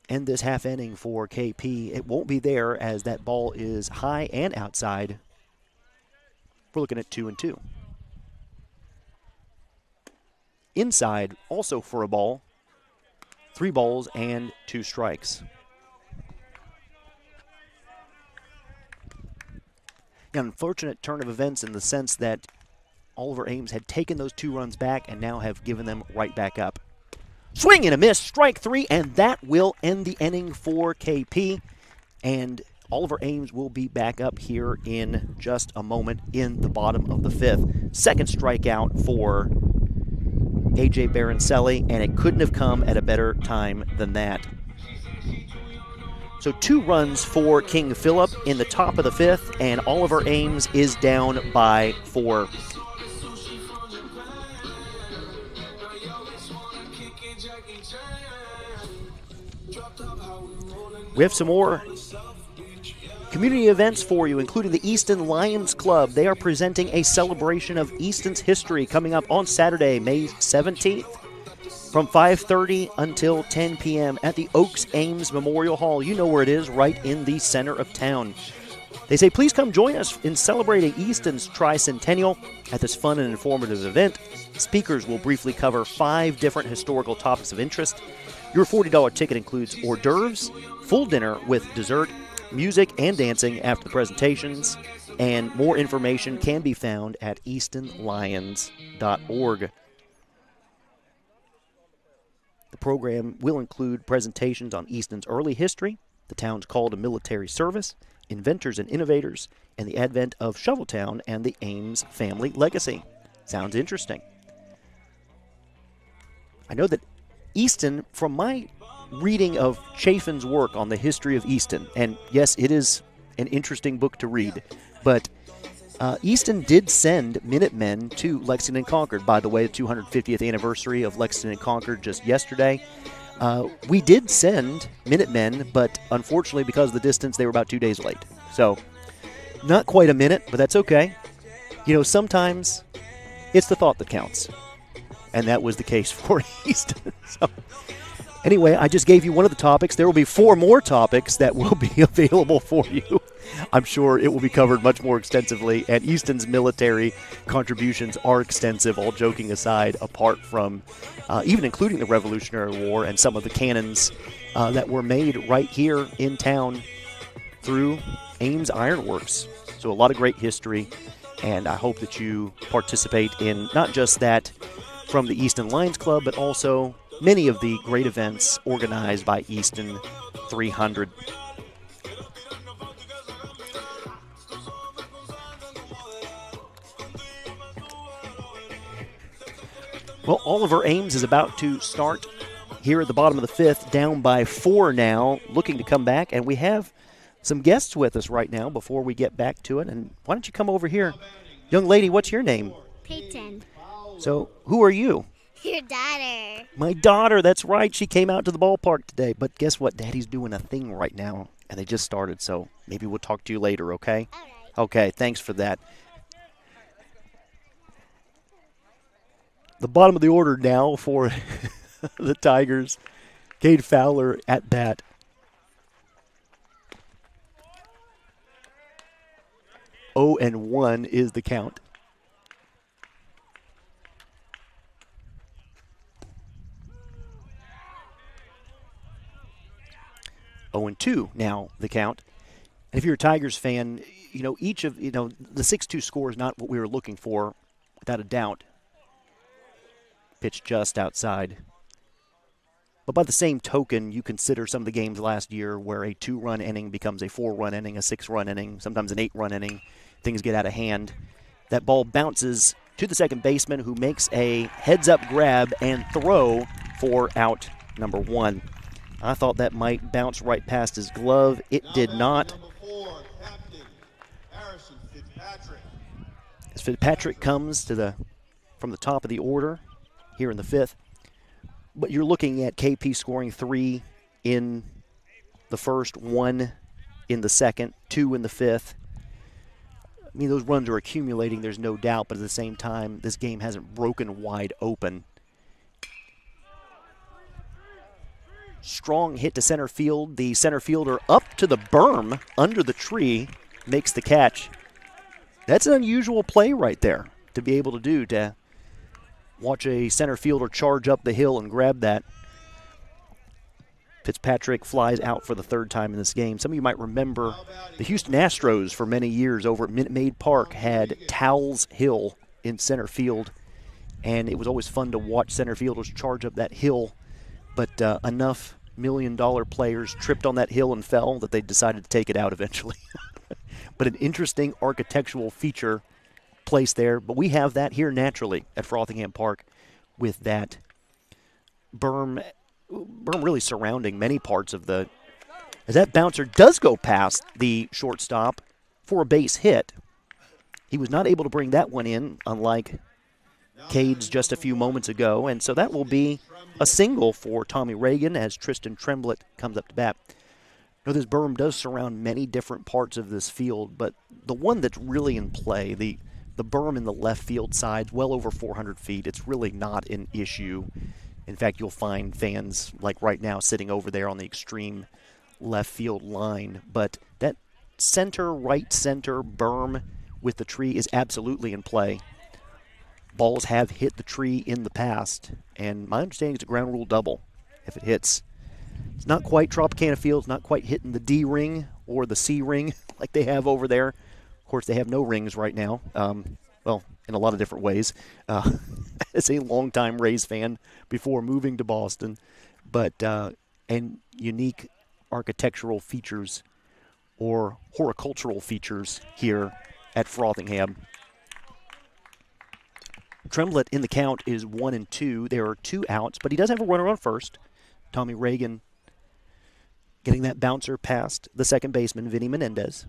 this half inning for KP. It won't be there as that ball is high and outside. We're looking at 2-2. Inside, also for a ball. 3 balls and 2 strikes. An unfortunate turn of events in the sense that Oliver Ames had taken those 2 runs back and now have given them right back up. Swing and a miss, strike 3, and that will end the inning for KP. And Oliver Ames will be back up here in just a moment in the bottom of the 5th. Second strikeout for A.J. Baroncelli, and it couldn't have come at a better time than that. So 2 runs for King Philip in the top of the 5th, and Oliver Ames is down by 4. We have some more community events for you, including the Easton Lions Club. They are presenting a celebration of Easton's history coming up on Saturday, May 17th. from 5:30 until 10 p.m. at the Oaks Ames Memorial Hall. You know where it is, right in the center of town. They say, please come join us in celebrating Easton's tricentennial at this fun and informative event. Speakers will briefly cover 5 different historical topics of interest. Your $40 ticket includes hors d'oeuvres, full dinner with dessert, music and dancing after the presentations, and more information can be found at eastonlions.org. The program will include presentations on Easton's early history, the town's call to military service, inventors and innovators, and the advent of Shoveltown and the Ames family legacy. Sounds interesting. I know that Easton, from my reading of Chafin's work on the history of Easton, and yes, it is an interesting book to read, but Easton did send Minutemen to Lexington and Concord. By the way, the 250th anniversary of Lexington and Concord just yesterday. We did send Minutemen, but unfortunately, because of the distance, they were about 2 days late. So, not quite a minute, but that's okay. You know, sometimes it's the thought that counts. And that was the case for Easton. So, anyway, I just gave you one of the topics. There will be 4 more topics that will be available for you. I'm sure it will be covered much more extensively, and Easton's military contributions are extensive, all joking aside, apart from even including the Revolutionary War and some of the cannons that were made right here in town through Ames Iron Works. So a lot of great history, and I hope that you participate in not just that from the Easton Lions Club, but also many of the great events organized by Easton 300. Well, Oliver Ames is about to start here at the bottom of the 5th, down by 4 now, looking to come back. And we have some guests with us right now before we get back to it. And why don't you come over here? Young lady, what's your name? Peyton. So, who are you? Your daughter. My daughter, that's right. She came out to the ballpark today. But guess what? Daddy's doing a thing right now, and they just started. So maybe we'll talk to you later, okay? All right. Okay, thanks for that. The bottom of the order now for the Tigers. Cade Fowler at bat. Oh, and 1 is the count. Oh, and 2 now the count. And if you're a Tigers fan, you know, each of, the 6-2 score is not what we were looking for, without a doubt. Pitch just outside. But by the same token, you consider some of the games last year where a 2-run inning becomes a 4-run inning, a 6-run inning, sometimes an 8-run inning. Things get out of hand. That ball bounces to the second baseman, who makes a heads-up grab and throw for out number 1. I thought that might bounce right past his glove. It did not. As Fitzpatrick comes from the top of the order here in the 5th. But you're looking at KP scoring 3 in the first, 1 in the second, 2 in the 5th. I mean, those runs are accumulating, there's no doubt, but at the same time, this game hasn't broken wide open. Strong hit to center field. The center fielder up to the berm under the tree makes the catch. That's an unusual play right there to be able to do, to watch a center fielder charge up the hill and grab that. Fitzpatrick flies out for the 3rd time in this game. Some of you might remember the Houston Astros for many years over at Minute Maid Park had Towles Hill in center field, and it was always fun to watch center fielders charge up that hill. But enough million-dollar players tripped on that hill and fell that they decided to take it out eventually. But an interesting architectural feature placed there. But we have that here naturally at Frothingham Park with that berm really surrounding many parts of the... As that bouncer does go past the shortstop for a base hit. He was not able to bring that one in, unlike Cade's just a few moments ago. And so that will be a single for Tommy Reagan as Tristan Tremblett comes up to bat. Now, this berm does surround many different parts of this field, but the one that's really in play, the berm in the left field side, well over 400 feet, it's really not an issue In fact, you'll find fans like right now sitting over there on the extreme left field line. But that right center berm with the tree is absolutely in play. Balls have hit the tree in the past, and my understanding is a ground rule double if it hits. It's not quite Tropicana Field. It's not quite hitting the D ring or the C ring like they have over there. Of course, they have no rings right now. Well, in a lot of different ways. As a longtime Rays fan before moving to Boston, but and unique architectural features or horticultural features here at Frothingham. Tremblett in the count is 1-2. There are 2 outs, but he does have a runner on first. Tommy Reagan getting that bouncer past the second baseman, Vinny Menendez.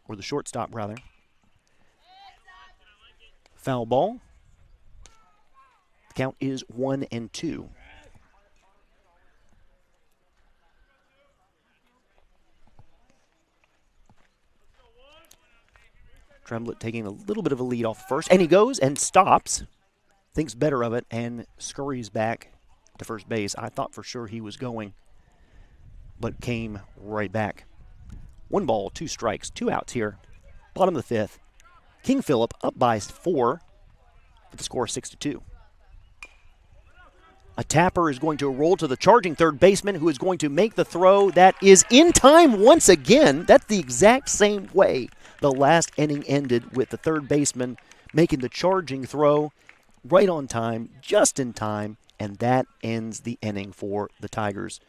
Or the shortstop, rather. Foul ball. The count is 1-2. Tremblett taking a little bit of a lead off first, and he goes and stops, thinks better of it, and scurries back to first base. I thought for sure he was going, but came right back. 1 ball, 2 strikes, 2 outs here. Bottom of the 5th. King Philip up by 4 with the score 6-2. A tapper is going to roll to the charging third baseman, who is going to make the throw that is in time once again. That's the exact same way the last inning ended, with the third baseman making the charging throw right on time, just in time, and that ends the inning for the Tigers.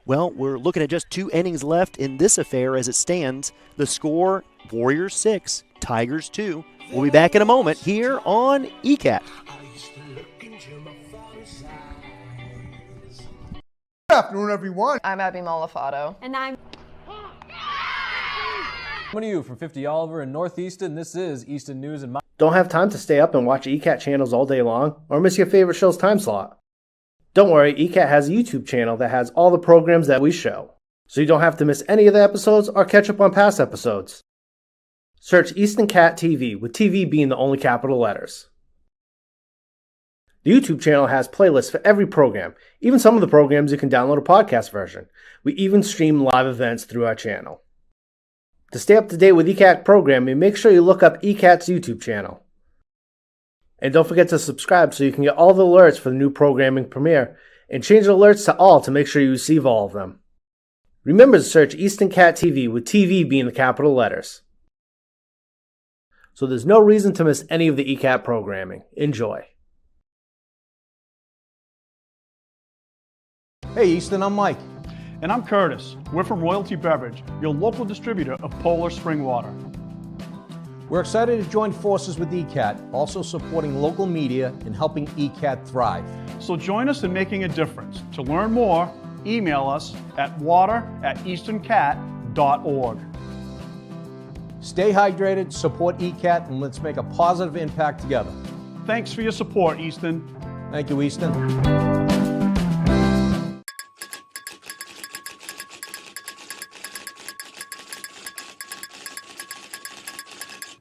Well, we're looking at just 2 innings left in this affair as it stands. The score, Warriors 6, Tigers 2. We'll be back in a moment here on ECAT. Good afternoon, everyone. I'm Abby Malafato. And I'm Coming to you from 50 Oliver in North Easton, this is Easton News and Don't have time to stay up and watch ECAT channels all day long, or miss your favorite show's time slot? Don't worry, ECAT has a YouTube channel that has all the programs that we show, so you don't have to miss any of the episodes or catch up on past episodes. Search Easton Cat TV, with TV being the only capital letters. The YouTube channel has playlists for every program, even some of the programs you can download a podcast version. We even stream live events through our channel. To stay up to date with ECAT programming, make sure you look up ECAT's YouTube channel. And don't forget to subscribe so you can get all the alerts for the new programming premiere, and change the alerts to all to make sure you receive all of them. Remember to search Easton Cat TV, with TV being the capital letters. So there's no reason to miss any of the ECAT programming. Enjoy. Hey Easton, I'm Mike. And I'm Curtis. We're from Royalty Beverage, your local distributor of Polar Spring Water. We're excited to join forces with ECAT, also supporting local media and helping ECAT thrive. So join us in making a difference. To learn more, email us at water@eastoncat.org. Stay hydrated, support ECAT, and let's make a positive impact together. Thanks for your support, Easton. Thank you, Easton.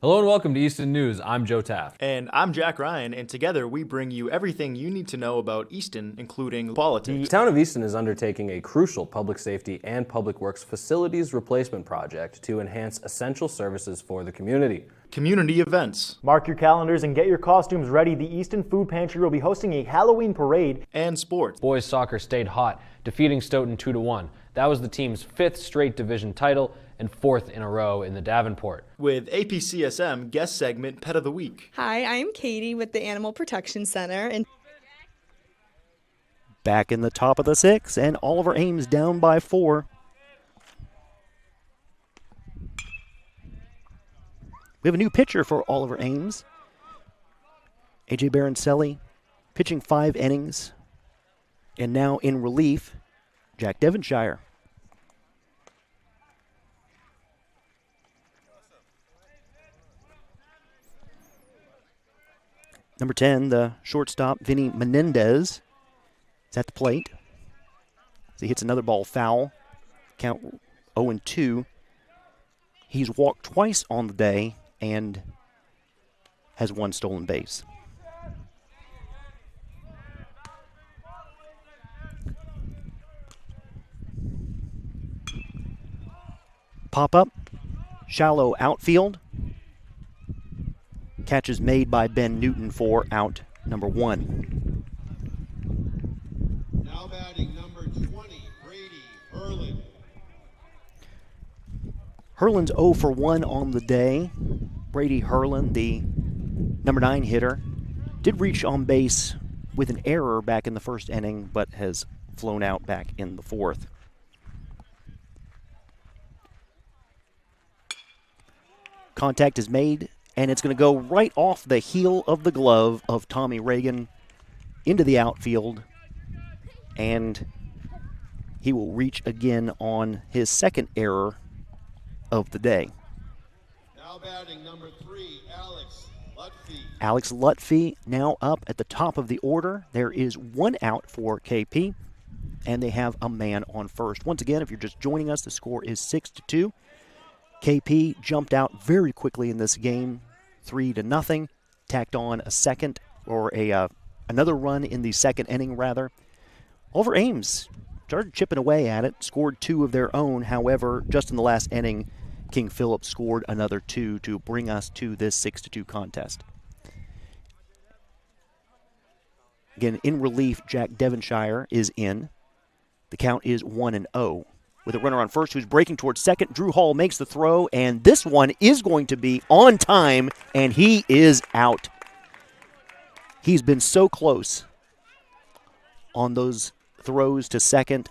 Hello and welcome to Easton News. I'm Joe Taft. And I'm Jack Ryan, and together we bring you everything you need to know about Easton, including politics. The Town of Easton is undertaking a crucial public safety and public works facilities replacement project to enhance essential services for the community. Community events. Mark your calendars and get your costumes ready. The Easton Food Pantry will be hosting a Halloween parade. And sports. Boys soccer stayed hot, defeating Stoughton 2-1. That was the team's 5th straight division title and 4th in a row in the Davenport. With APCSM guest segment Pet of the Week. Hi, I'm Katie with the Animal Protection Center. And Back in the top of the 6th, and Oliver Ames down by 4. We have a new pitcher for Oliver Ames. A.J. Baroncelli pitching 5 innings. And now in relief, Jack Devonshire. Number 10, the shortstop, Vinny Menendez, is at the plate. As he hits another ball foul. Count 0-2. He's walked twice on the day and has 1 stolen base. Pop up, shallow outfield. Catch is made by Ben Newton for out number 1. Now batting number 20, Brady Herlin. Herlin's 0 for 1 on the day. Brady Herlin, the number 9 hitter, did reach on base with an error back in the first inning, but has flown out back in the 4th. Contact is made, and it's going to go right off the heel of the glove of Tommy Reagan into the outfield, and he will reach again on his second error of the day. Now batting number 3, Alex Lutfi. Alex Lutfi now up at the top of the order. There is 1 out for KP, and they have a man on first. Once again, if you're just joining us, the score is 6-2. KP jumped out very quickly in this game, 3-0. Tacked on a second, or another run in the second inning, rather. Oliver Ames started chipping away at it, scored 2 of their own. However, just in the last inning, King Philip scored another 2 to bring us to this 6-2 contest. Again, in relief, Jack Devonshire is in. The count is 1-0. With a runner on first who's breaking towards second, Drew Hall makes the throw, and this one is going to be on time, and he is out. He's been so close on those throws to second,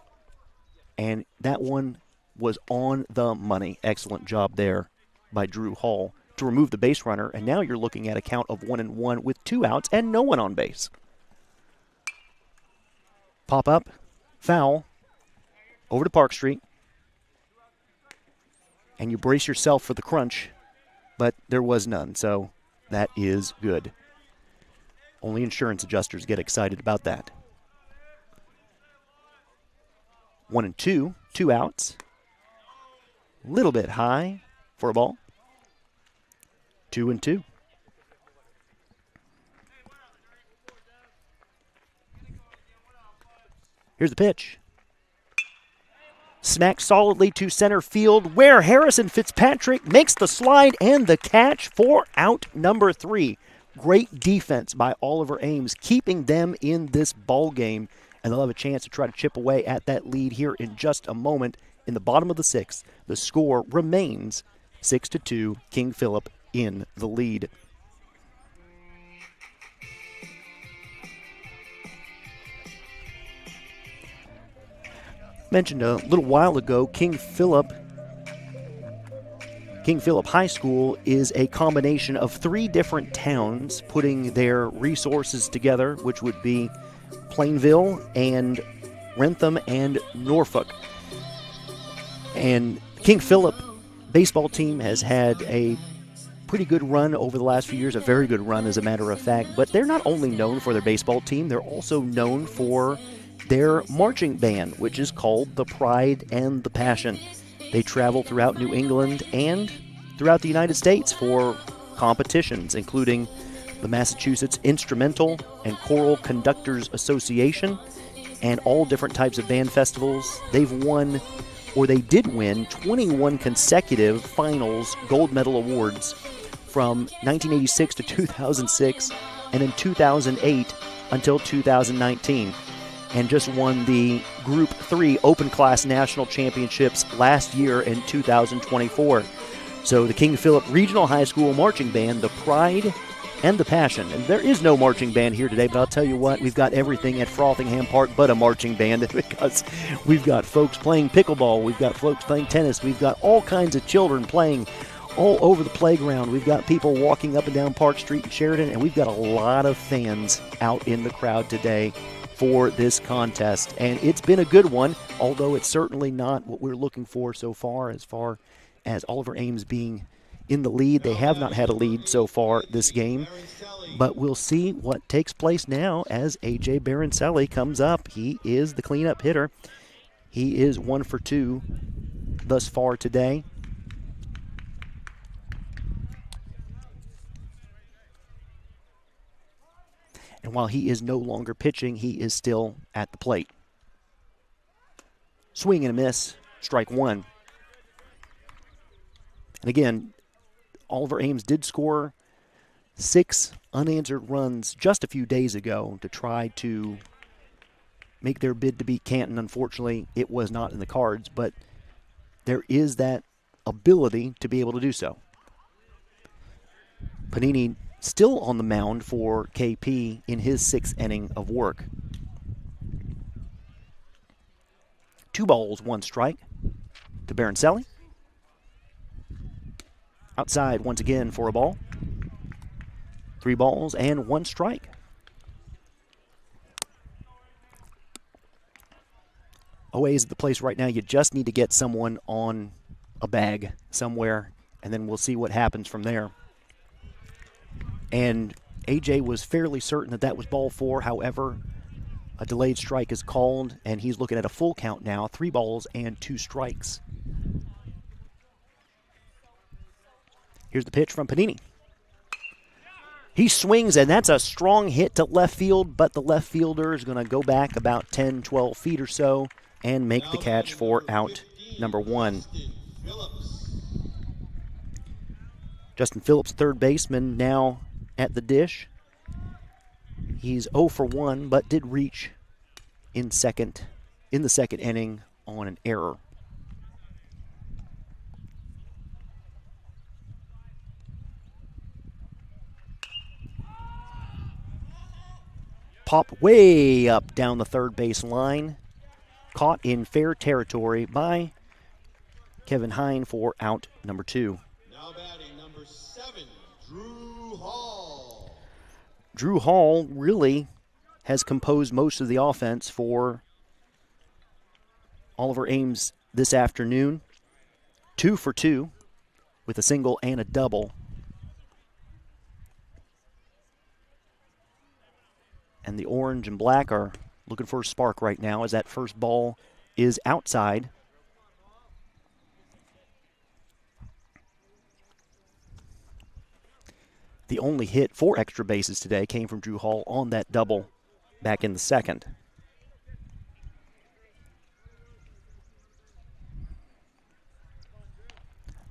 and that one was on the money. Excellent job there by Drew Hall to remove the base runner, and now you're looking at a count of 1-1 with 2 outs and no one on base. Pop up, foul, over to Park Street, and you brace yourself for the crunch, but there was none, so that is good. Only insurance adjusters get excited about that. 1-2, 2 outs. A little bit high for a ball. 2-2. Here's the pitch. Smacked solidly to center field, where Harrison Fitzpatrick makes the slide and the catch for out number 3. Great defense by Oliver Ames, keeping them in this ball game, and they'll have a chance to try to chip away at that lead here in just a moment. In the bottom of the 6th, the score remains 6-2, King Philip in the lead. Mentioned a little while ago, King Philip High School is a combination of 3 different towns putting their resources together, which would be Plainville and Wrentham and Norfolk. And King Philip baseball team has had a pretty good run over the last few years, a very good run as a matter of fact, but they're not only known for their baseball team, they're also known for their marching band, which is called the Pride and the Passion. They travel throughout New England and throughout the United States for competitions, including the Massachusetts Instrumental and Choral Conductors Association, and all different types of band festivals. They've won, or they did win, 21 consecutive finals gold medal awards from 1986 to 2006, and in 2008 until 2019. And just won the Group 3 Open Class National Championships last year in 2024. So the King Philip Regional High School Marching Band, the Pride and the Passion. And there is no marching band here today, but I'll tell you what, we've got everything at Frothingham Park but a marching band, because we've got folks playing pickleball, we've got folks playing tennis, we've got all kinds of children playing all over the playground. We've got people walking up and down Park Street in Sheridan, and we've got a lot of fans out in the crowd today for this contest, and it's been a good one, although it's certainly not what we're looking for so far as Oliver Ames being in the lead. They have not had a lead so far this game, but we'll see what takes place now as A.J. Baroncelli comes up. He is the cleanup hitter. He is 1 for 2 thus far today. And while he is no longer pitching, he is still at the plate. Swing and a miss, strike 1. And again, Oliver Ames did score 6 unanswered runs just a few days ago to try to make their bid to beat Canton. Unfortunately, it was not in the cards, but there is that ability to be able to do so. Panini still on the mound for KP in his 6th inning of work. 2 balls, 1 strike to Baroncelli. Outside once again for a ball. 3 balls and 1 strike. OA is the place right now. You just need to get someone on a bag somewhere, and then we'll see what happens from there. And AJ was fairly certain that that was ball 4. However, a delayed strike is called, and he's looking at a full count now, 3 balls and 2 strikes. Here's the pitch from Panini. He swings, and that's a strong hit to left field, but the left fielder is going to go back about 10, 12 feet or so and make the catch for out number 1. Justin Phillips, third baseman, now at the dish. He's 0 for 1, but did reach in the second inning on an error. Pop way up down the third base line. Caught in fair territory by Kevin Hine for out number 2. Now batting number 7, Drew Hall. Drew Hall really has composed most of the offense for Oliver Ames this afternoon. 2 for 2 with a single and a double. And the orange and black are looking for a spark right now as that first ball is outside. The only hit for extra bases today came from Drew Hall on that double back in the second.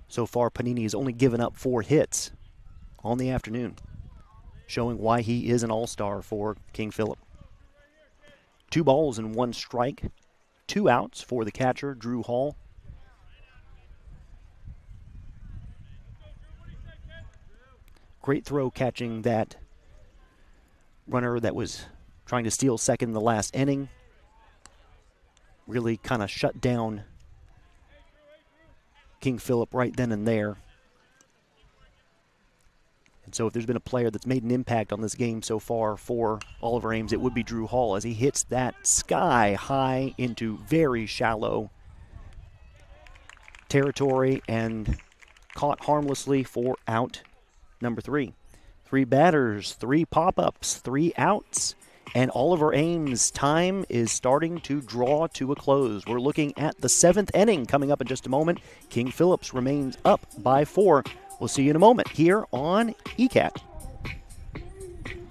So far, Panini has only given up 4 hits on the afternoon, showing why he is an all-star for King Philip. 2 balls and 1 strike, 2 outs for the catcher, Drew Hall. Great throw catching that runner that was trying to steal second in the last inning. Really kind of shut down King Philip right then and there. And so if there's been a player that's made an impact on this game so far for Oliver Ames, it would be Drew Hall as he hits that sky high into very shallow territory and caught harmlessly for out number 3. 3 batters, 3 pop-ups, 3 outs, and Oliver Ames' time is starting to draw to a close. We're looking at the 7th inning coming up in just a moment. King Phillips remains up by 4. We'll see you in a moment here on ECAT. Good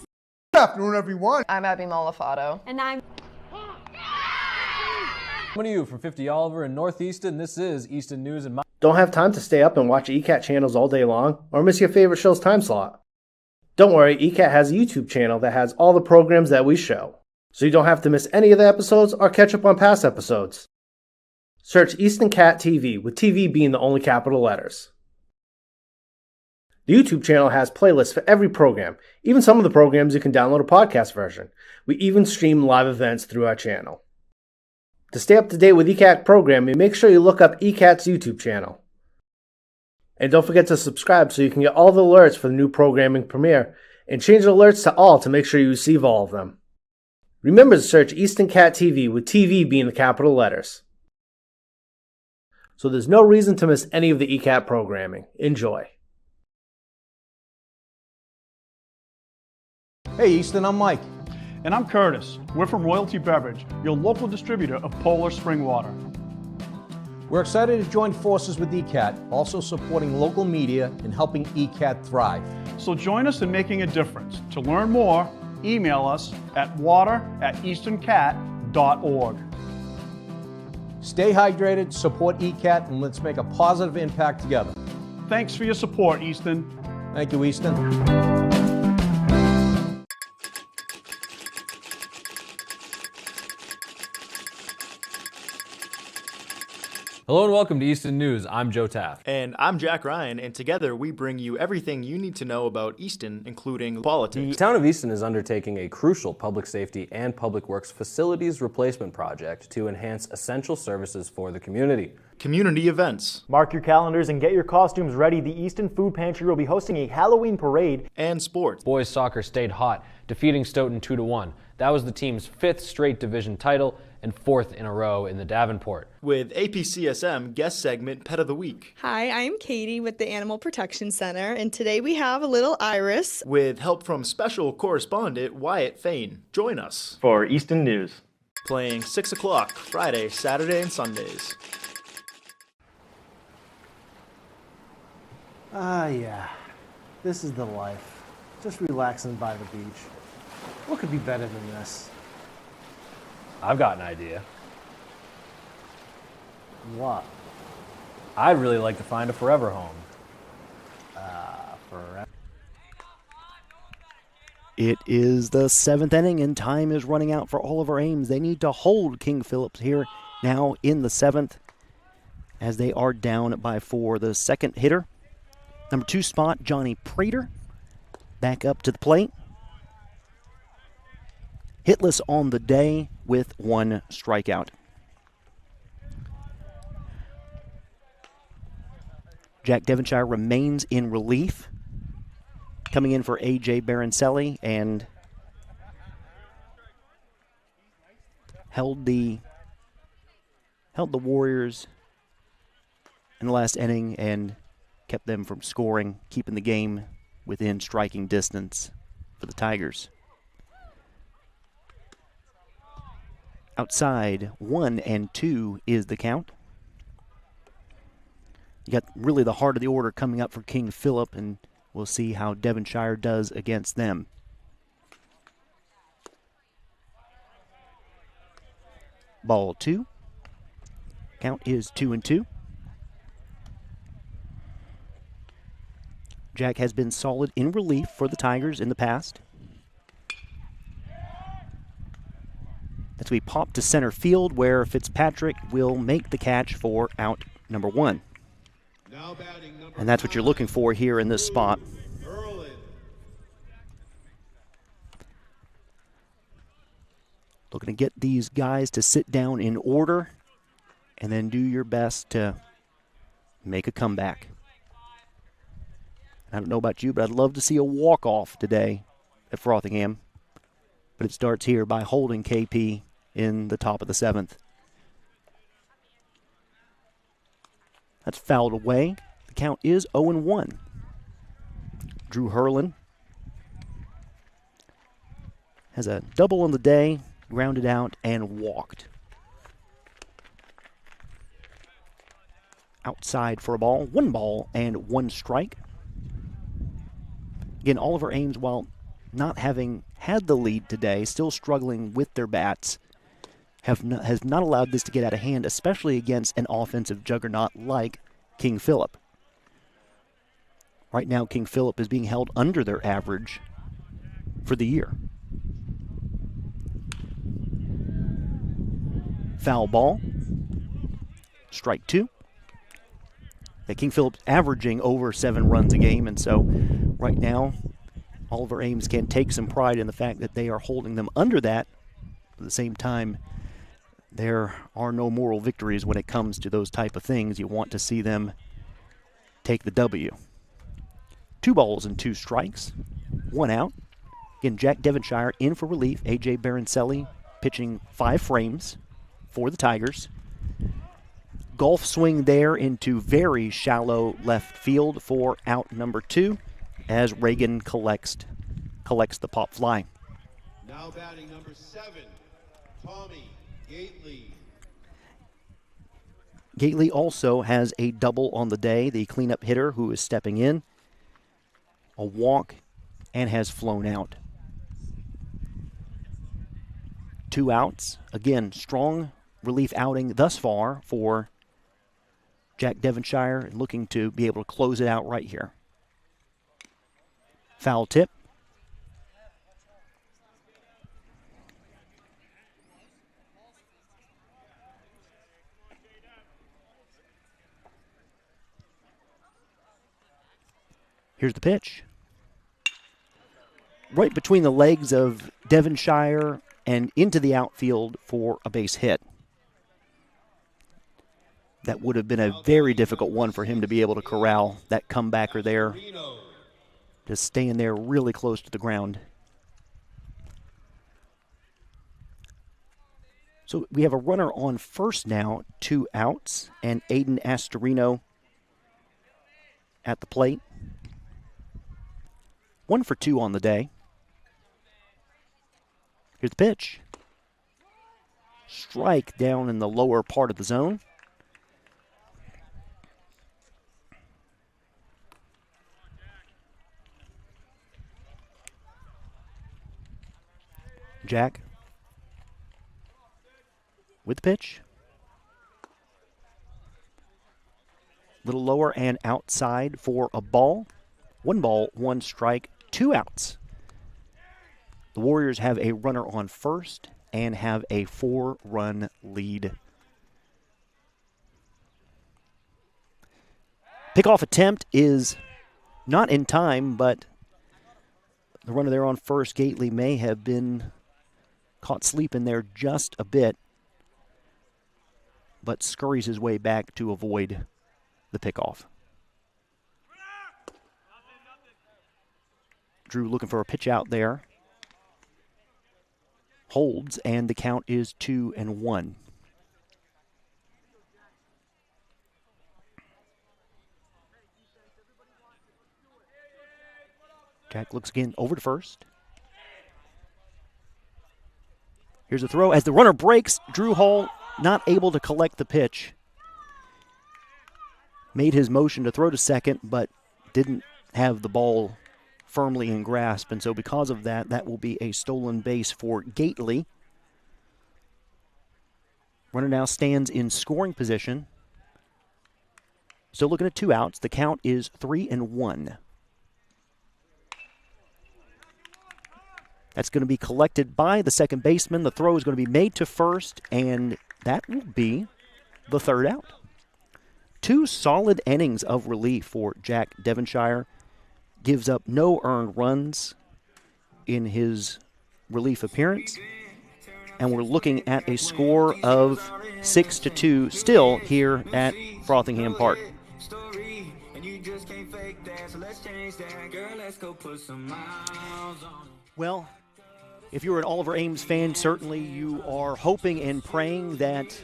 afternoon, everyone. I'm Abby Malafato. And I'm Coming to you from 50 Oliver in North Easton, this is Easton News and Don't have time to stay up and watch ECAT channels all day long or miss your favorite show's time slot? Don't worry, ECAT has a YouTube channel that has all the programs that we show, so you don't have to miss any of the episodes or catch up on past episodes. Search Easton Cat TV, with TV being the only capital letters. The YouTube channel has playlists for every program, even some of the programs you can download a podcast version. We even stream live events through our channel. To stay up to date with ECAT programming, make sure you look up ECAT's YouTube channel. And don't forget to subscribe so you can get all the alerts for the new programming premiere, and change the alerts to all to make sure you receive all of them. Remember to search Easton Cat TV, with TV being the capital letters. So there's no reason to miss any of the ECAT programming. Enjoy. Hey Easton, I'm Mike. And I'm Curtis. We're from Royalty Beverage, your local distributor of Polar Spring Water. We're excited to join forces with ECAT, also supporting local media and helping ECAT thrive. So join us in making a difference. To learn more, email us at water@eastoncat.org. Stay hydrated, support ECAT, and let's make a positive impact together. Thanks for your support, Easton. Thank you, Easton. Hello and welcome to Easton News. I'm Joe Taft. And I'm Jack Ryan, and together we bring you everything you need to know about Easton, including politics. The Town of Easton is undertaking a crucial public safety and public works facilities replacement project to enhance essential services for the community. Community events. Mark your calendars and get your costumes ready. The Easton Food Pantry will be hosting a Halloween parade. And sports. Boys soccer stayed hot, defeating Stoughton 2-1. That was the team's 5th straight division title and 4th in a row in the Davenport. With APCSM guest segment Pet of the Week. Hi, I'm Katie with the Animal Protection Center, and today we have a little Iris. With help from special correspondent Wyatt Fain. Join us For Easton News. Playing 6 o'clock Friday, Saturday, and Sundays. Yeah. This is the life. Just relaxing by the beach. What could be better than this? I've got an idea. What? I'd really like to find a forever home. Forever. It is the 7th inning, and time is running out for Oliver Ames. They need to hold King Phillips here now in the 7th as they are down by 4. The second hitter, number 2 spot, Johnny Prater, back up to the plate. Hitless on the day with 1 strikeout. Jack Devonshire remains in relief. Coming in for A.J. Baroncelli and held the Warriors in the last inning and kept them from scoring, keeping the game within striking distance for the Tigers. Outside, 1-2 is the count. You got really the heart of the order coming up for King Philip, and we'll see how Devonshire does against them. Ball 2. Count is 2-2. Jack has been solid in relief for the Tigers in the past. That's we pop to center field where Fitzpatrick will make the catch for out number 1. And that's what you're looking for here in this spot. Looking to get these guys to sit down in order and then do your best to make a comeback. I don't know about you, but I'd love to see a walk-off today at Frothingham. But it starts here by holding KP in the top of the 7th. That's fouled away. The count is 0-1. Drew Hurlin has a double on the day, grounded out, and walked. Outside for a ball. 1 ball and 1 strike. Again, Oliver Ames, while not having had the lead today, still struggling with their bats, has not allowed this to get out of hand, especially against an offensive juggernaut like King Philip. Right now, King Philip is being held under their average for the year. Foul ball. Strike 2. King Philip's averaging over 7 runs a game, and so right now, Oliver Ames can take some pride in the fact that they are holding them under that. At the same time, there are no moral victories when it comes to those type of things. You want to see them take the W. 2 balls and 2 strikes. 1 out. Again, Jack Devonshire in for relief. A.J. Baroncelli pitching 5 frames for the Tigers. Golf swing there into very shallow left field for out number 2 as Reagan collects the pop fly. Now batting number 7, Tommy Gately. Gately also has a double on the day, the cleanup hitter who is stepping in. A walk and has flown out. 2 outs. Again, strong relief outing thus far for Jack Devonshire looking to be able to close it out right here. Foul tip. Here's the pitch. Right between the legs of Devonshire and into the outfield for a base hit. That would have been a very difficult one for him to be able to corral that comebacker there. Just staying there really close to the ground. So we have a runner on first now, 2 outs, and Aiden Astorino at the plate. 1 for 2 on the day. Here's the pitch. Strike down in the lower part of the zone. Jack with the pitch. Little lower and outside for a ball. 1 ball, 1 strike, 2 outs. The Warriors have a runner on first and have a 4-run lead. Pickoff attempt is not in time, but the runner there on first, Gately, may have been caught sleeping there just a bit, but scurries his way back to avoid the pickoff. Drew looking for a pitch out there. Holds, and the count is 2-1. Jack looks again over to first. Here's a throw. As the runner breaks, Drew Hall not able to collect the pitch. Made his motion to throw to second, but didn't have the ball firmly in grasp, and so because of that, that will be a stolen base for Gately. Runner now stands in scoring position. Still looking at 2 outs. The count is 3-1. That's going to be collected by the second baseman. The throw is going to be made to first, and that will be the 3rd out. 2 solid innings of relief for Jack Devonshire. Gives up no earned runs in his relief appearance. And we're looking at a score of 6-2 still here at Frothingham Park. Well, if you're an Oliver Ames fan, certainly you are hoping and praying that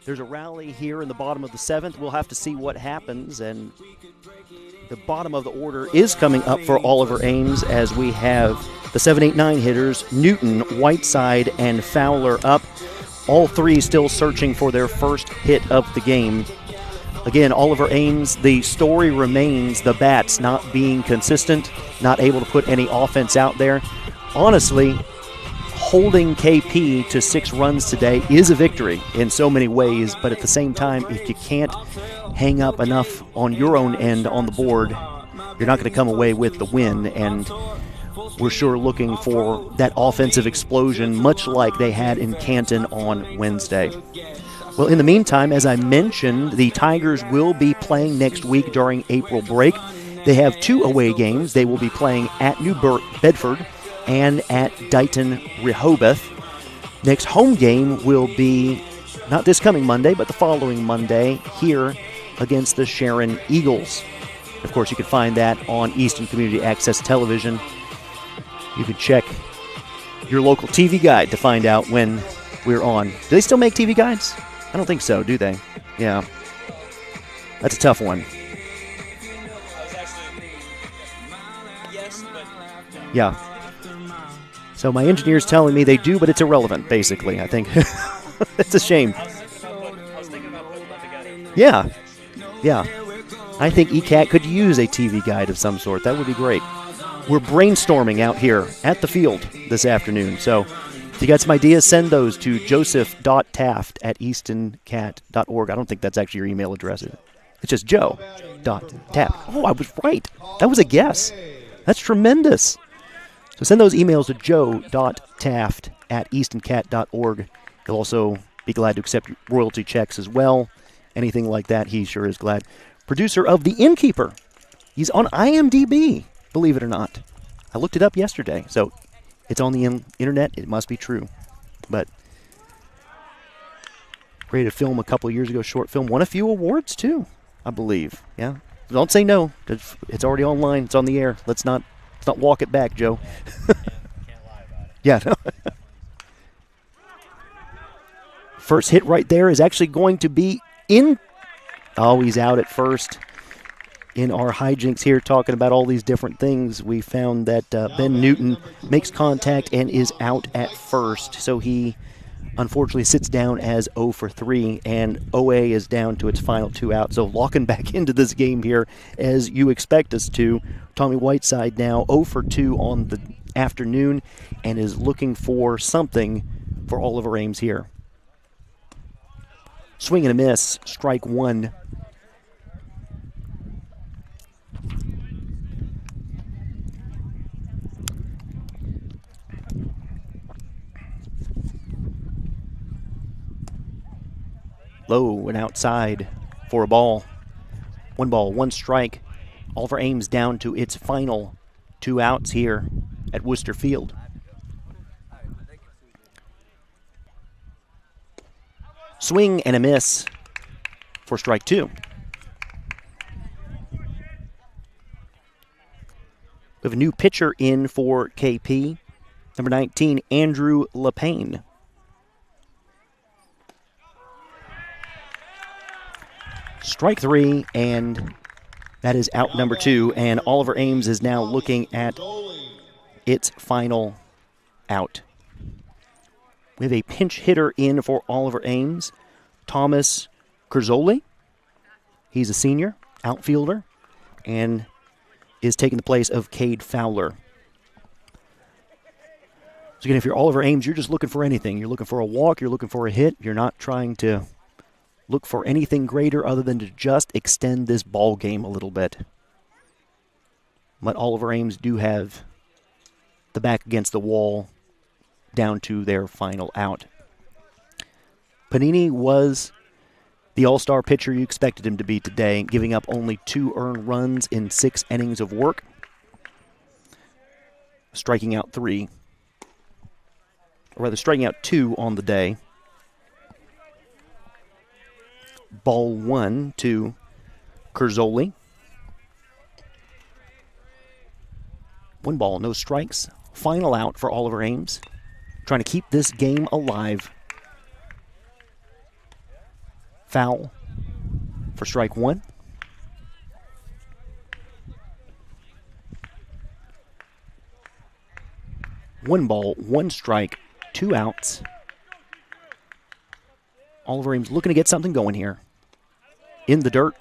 there's a rally here in the bottom of the 7th. We'll have to see what happens, and the bottom of the order is coming up for Oliver Ames as we have the 7, 8, 9 hitters, Newton, Whiteside, and Fowler up. All 3 still searching for their first hit of the game. Again, Oliver Ames, the story remains the bats not being consistent, not able to put any offense out there. Honestly, holding KP to 6 runs today is a victory in so many ways, but at the same time, if you can't hang up enough on your own end on the board, you're not going to come away with the win, and we're sure looking for that offensive explosion, much like they had in Canton on Wednesday. Well, in the meantime, as I mentioned, the Tigers will be playing next week during April break. They have 2 away games. They will be playing at New Bedford and at Dighton Rehoboth. Next home game will be not this coming Monday, but the following Monday here against the Sharon Eagles. Of course, you can find that on Easton Community Access Television. You can check your local TV guide to find out when we're on. Do they still make TV guides? I don't think so, do they? Yeah. That's a tough one. Yeah. So my engineer's telling me they do, but it's irrelevant, basically, I think. It's a shame. Yeah. Yeah. I think ECAT could use a TV guide of some sort. That would be great. We're brainstorming out here at the field this afternoon. So if you got some ideas, send those to joseph.taft@eastoncat.org. I don't think that's actually your email address, is it? It's just Joe.Taft. Oh, I was right. That was a guess. That's tremendous. So send those emails to joe.taft@eastoncat.org. He'll also be glad to accept royalty checks as well. Anything like that, he sure is glad. Producer of The Innkeeper. He's on IMDb, believe it or not. I looked it up yesterday, so it's on the internet. It must be true. But created a film a couple of years ago, short film. Won a few awards, too, I believe. Yeah. Don't say no, because it's already online. It's on the air. Let's not walk it back, Joe. Can't lie about it. Yeah. First hit right there is actually going to be in. Oh, he's out at first. In our hijinks here, talking about all these different things, we found that Ben Newton makes contact and is out at first. So he unfortunately sits down as 0 for 3, and OA is down to its final 2 out. So locking back into this game here, as you expect us to. Tommy Whiteside now 0 for 2 on the afternoon and is looking for something for Oliver Ames here. Swing and a miss, strike 1. Low and outside for a ball. 1 ball, 1 strike. Oliver Ames down to its final 2 outs here at Worcester Field. Swing and a miss for strike 2. We have a new pitcher in for KP. Number 19, Andrew LePayne. Strike 3, and that is out number 2. And Oliver Ames is now looking at its final out. We have a pinch hitter in for Oliver Ames, Thomas Curzoli. He's a senior outfielder and is taking the place of Cade Fowler. So again, if you're Oliver Ames, you're just looking for anything. You're looking for a walk, you're looking for a hit. You're not trying to look for anything greater other than to just extend this ball game a little bit. But Oliver Ames do have the back against the wall down to their final out. Panini was the all-star pitcher you expected him to be today, giving up only 2 earned runs in 6 innings of work, striking out 3, or rather striking out 2 on the day. Ball 1 to Curzoli. 1 ball, no strikes. Final out for Oliver Ames. Trying to keep this game alive. Foul for strike 1. One ball, 1 strike, 2 outs. Oliver Ames looking to get something going here. In the dirt.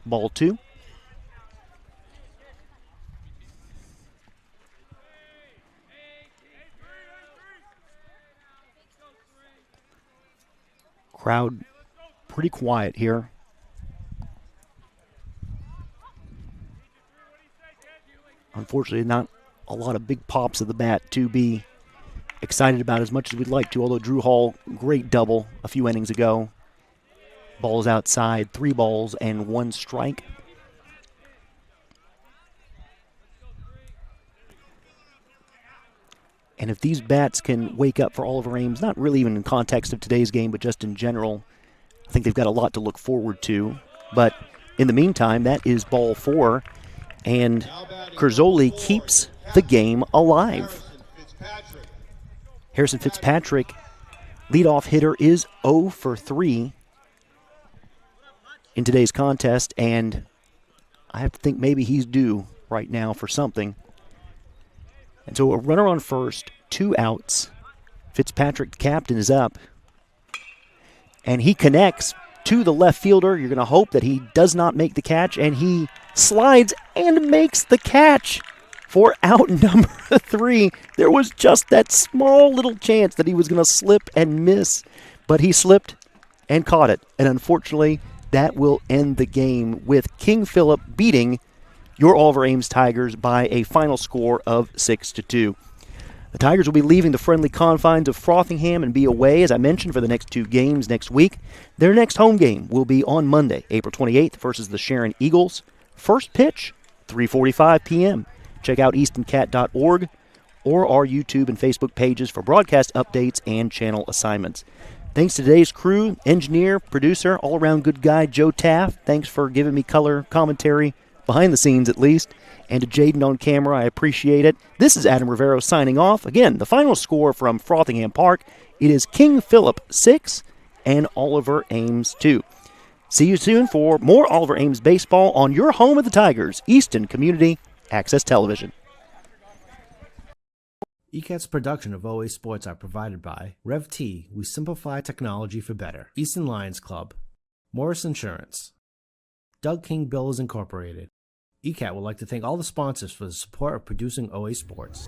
Ball 2. Crowd pretty quiet here. Unfortunately, not a lot of big pops of the bat to be excited about as much as we'd like to, although Drew Hall, great double a few innings ago. Balls outside, 3 balls and 1 strike. And if these bats can wake up for Oliver Ames, not really even in context of today's game, but just in general, I think they've got a lot to look forward to. But in the meantime, that is ball 4, and Curzoli keeps the game alive. Harrison Fitzpatrick, leadoff hitter, is 0 for 3 in today's contest, and I have to think maybe he's due right now for something. And so a runner on first, 2 outs. Fitzpatrick, the captain, is up. And he connects to the left fielder. You're going to hope that he does not make the catch, and he slides and makes the catch for out number 3. There was just that small little chance that he was going to slip and miss, but he slipped and caught it. And unfortunately, that will end the game with King Philip beating your Oliver Ames Tigers by a final score of 6-2. The Tigers will be leaving the friendly confines of Frothingham and be away, as I mentioned, for the next 2 games next week. Their next home game will be on Monday, April 28th, versus the Sharon Eagles. First pitch, 3:45 p.m. Check out eastoncat.org or our YouTube and Facebook pages for broadcast updates and channel assignments. Thanks to today's crew, engineer, producer, all-around good guy, Joe Taft. Thanks for giving me color commentary, behind the scenes at least. And to Jaden on camera, I appreciate it. This is Adam Rivero signing off. Again, the final score from Frothingham Park, it is King Philip 6 and Oliver Ames 2. See you soon for more Oliver Ames baseball on your home of the Tigers, Easton Community Access Television. ECAT's production of OA Sports are provided by RevT, we simplify technology for better, Easton Lions Club, Morris Insurance, Doug King Bills Incorporated. ECAT would like to thank all the sponsors for the support of producing OA Sports.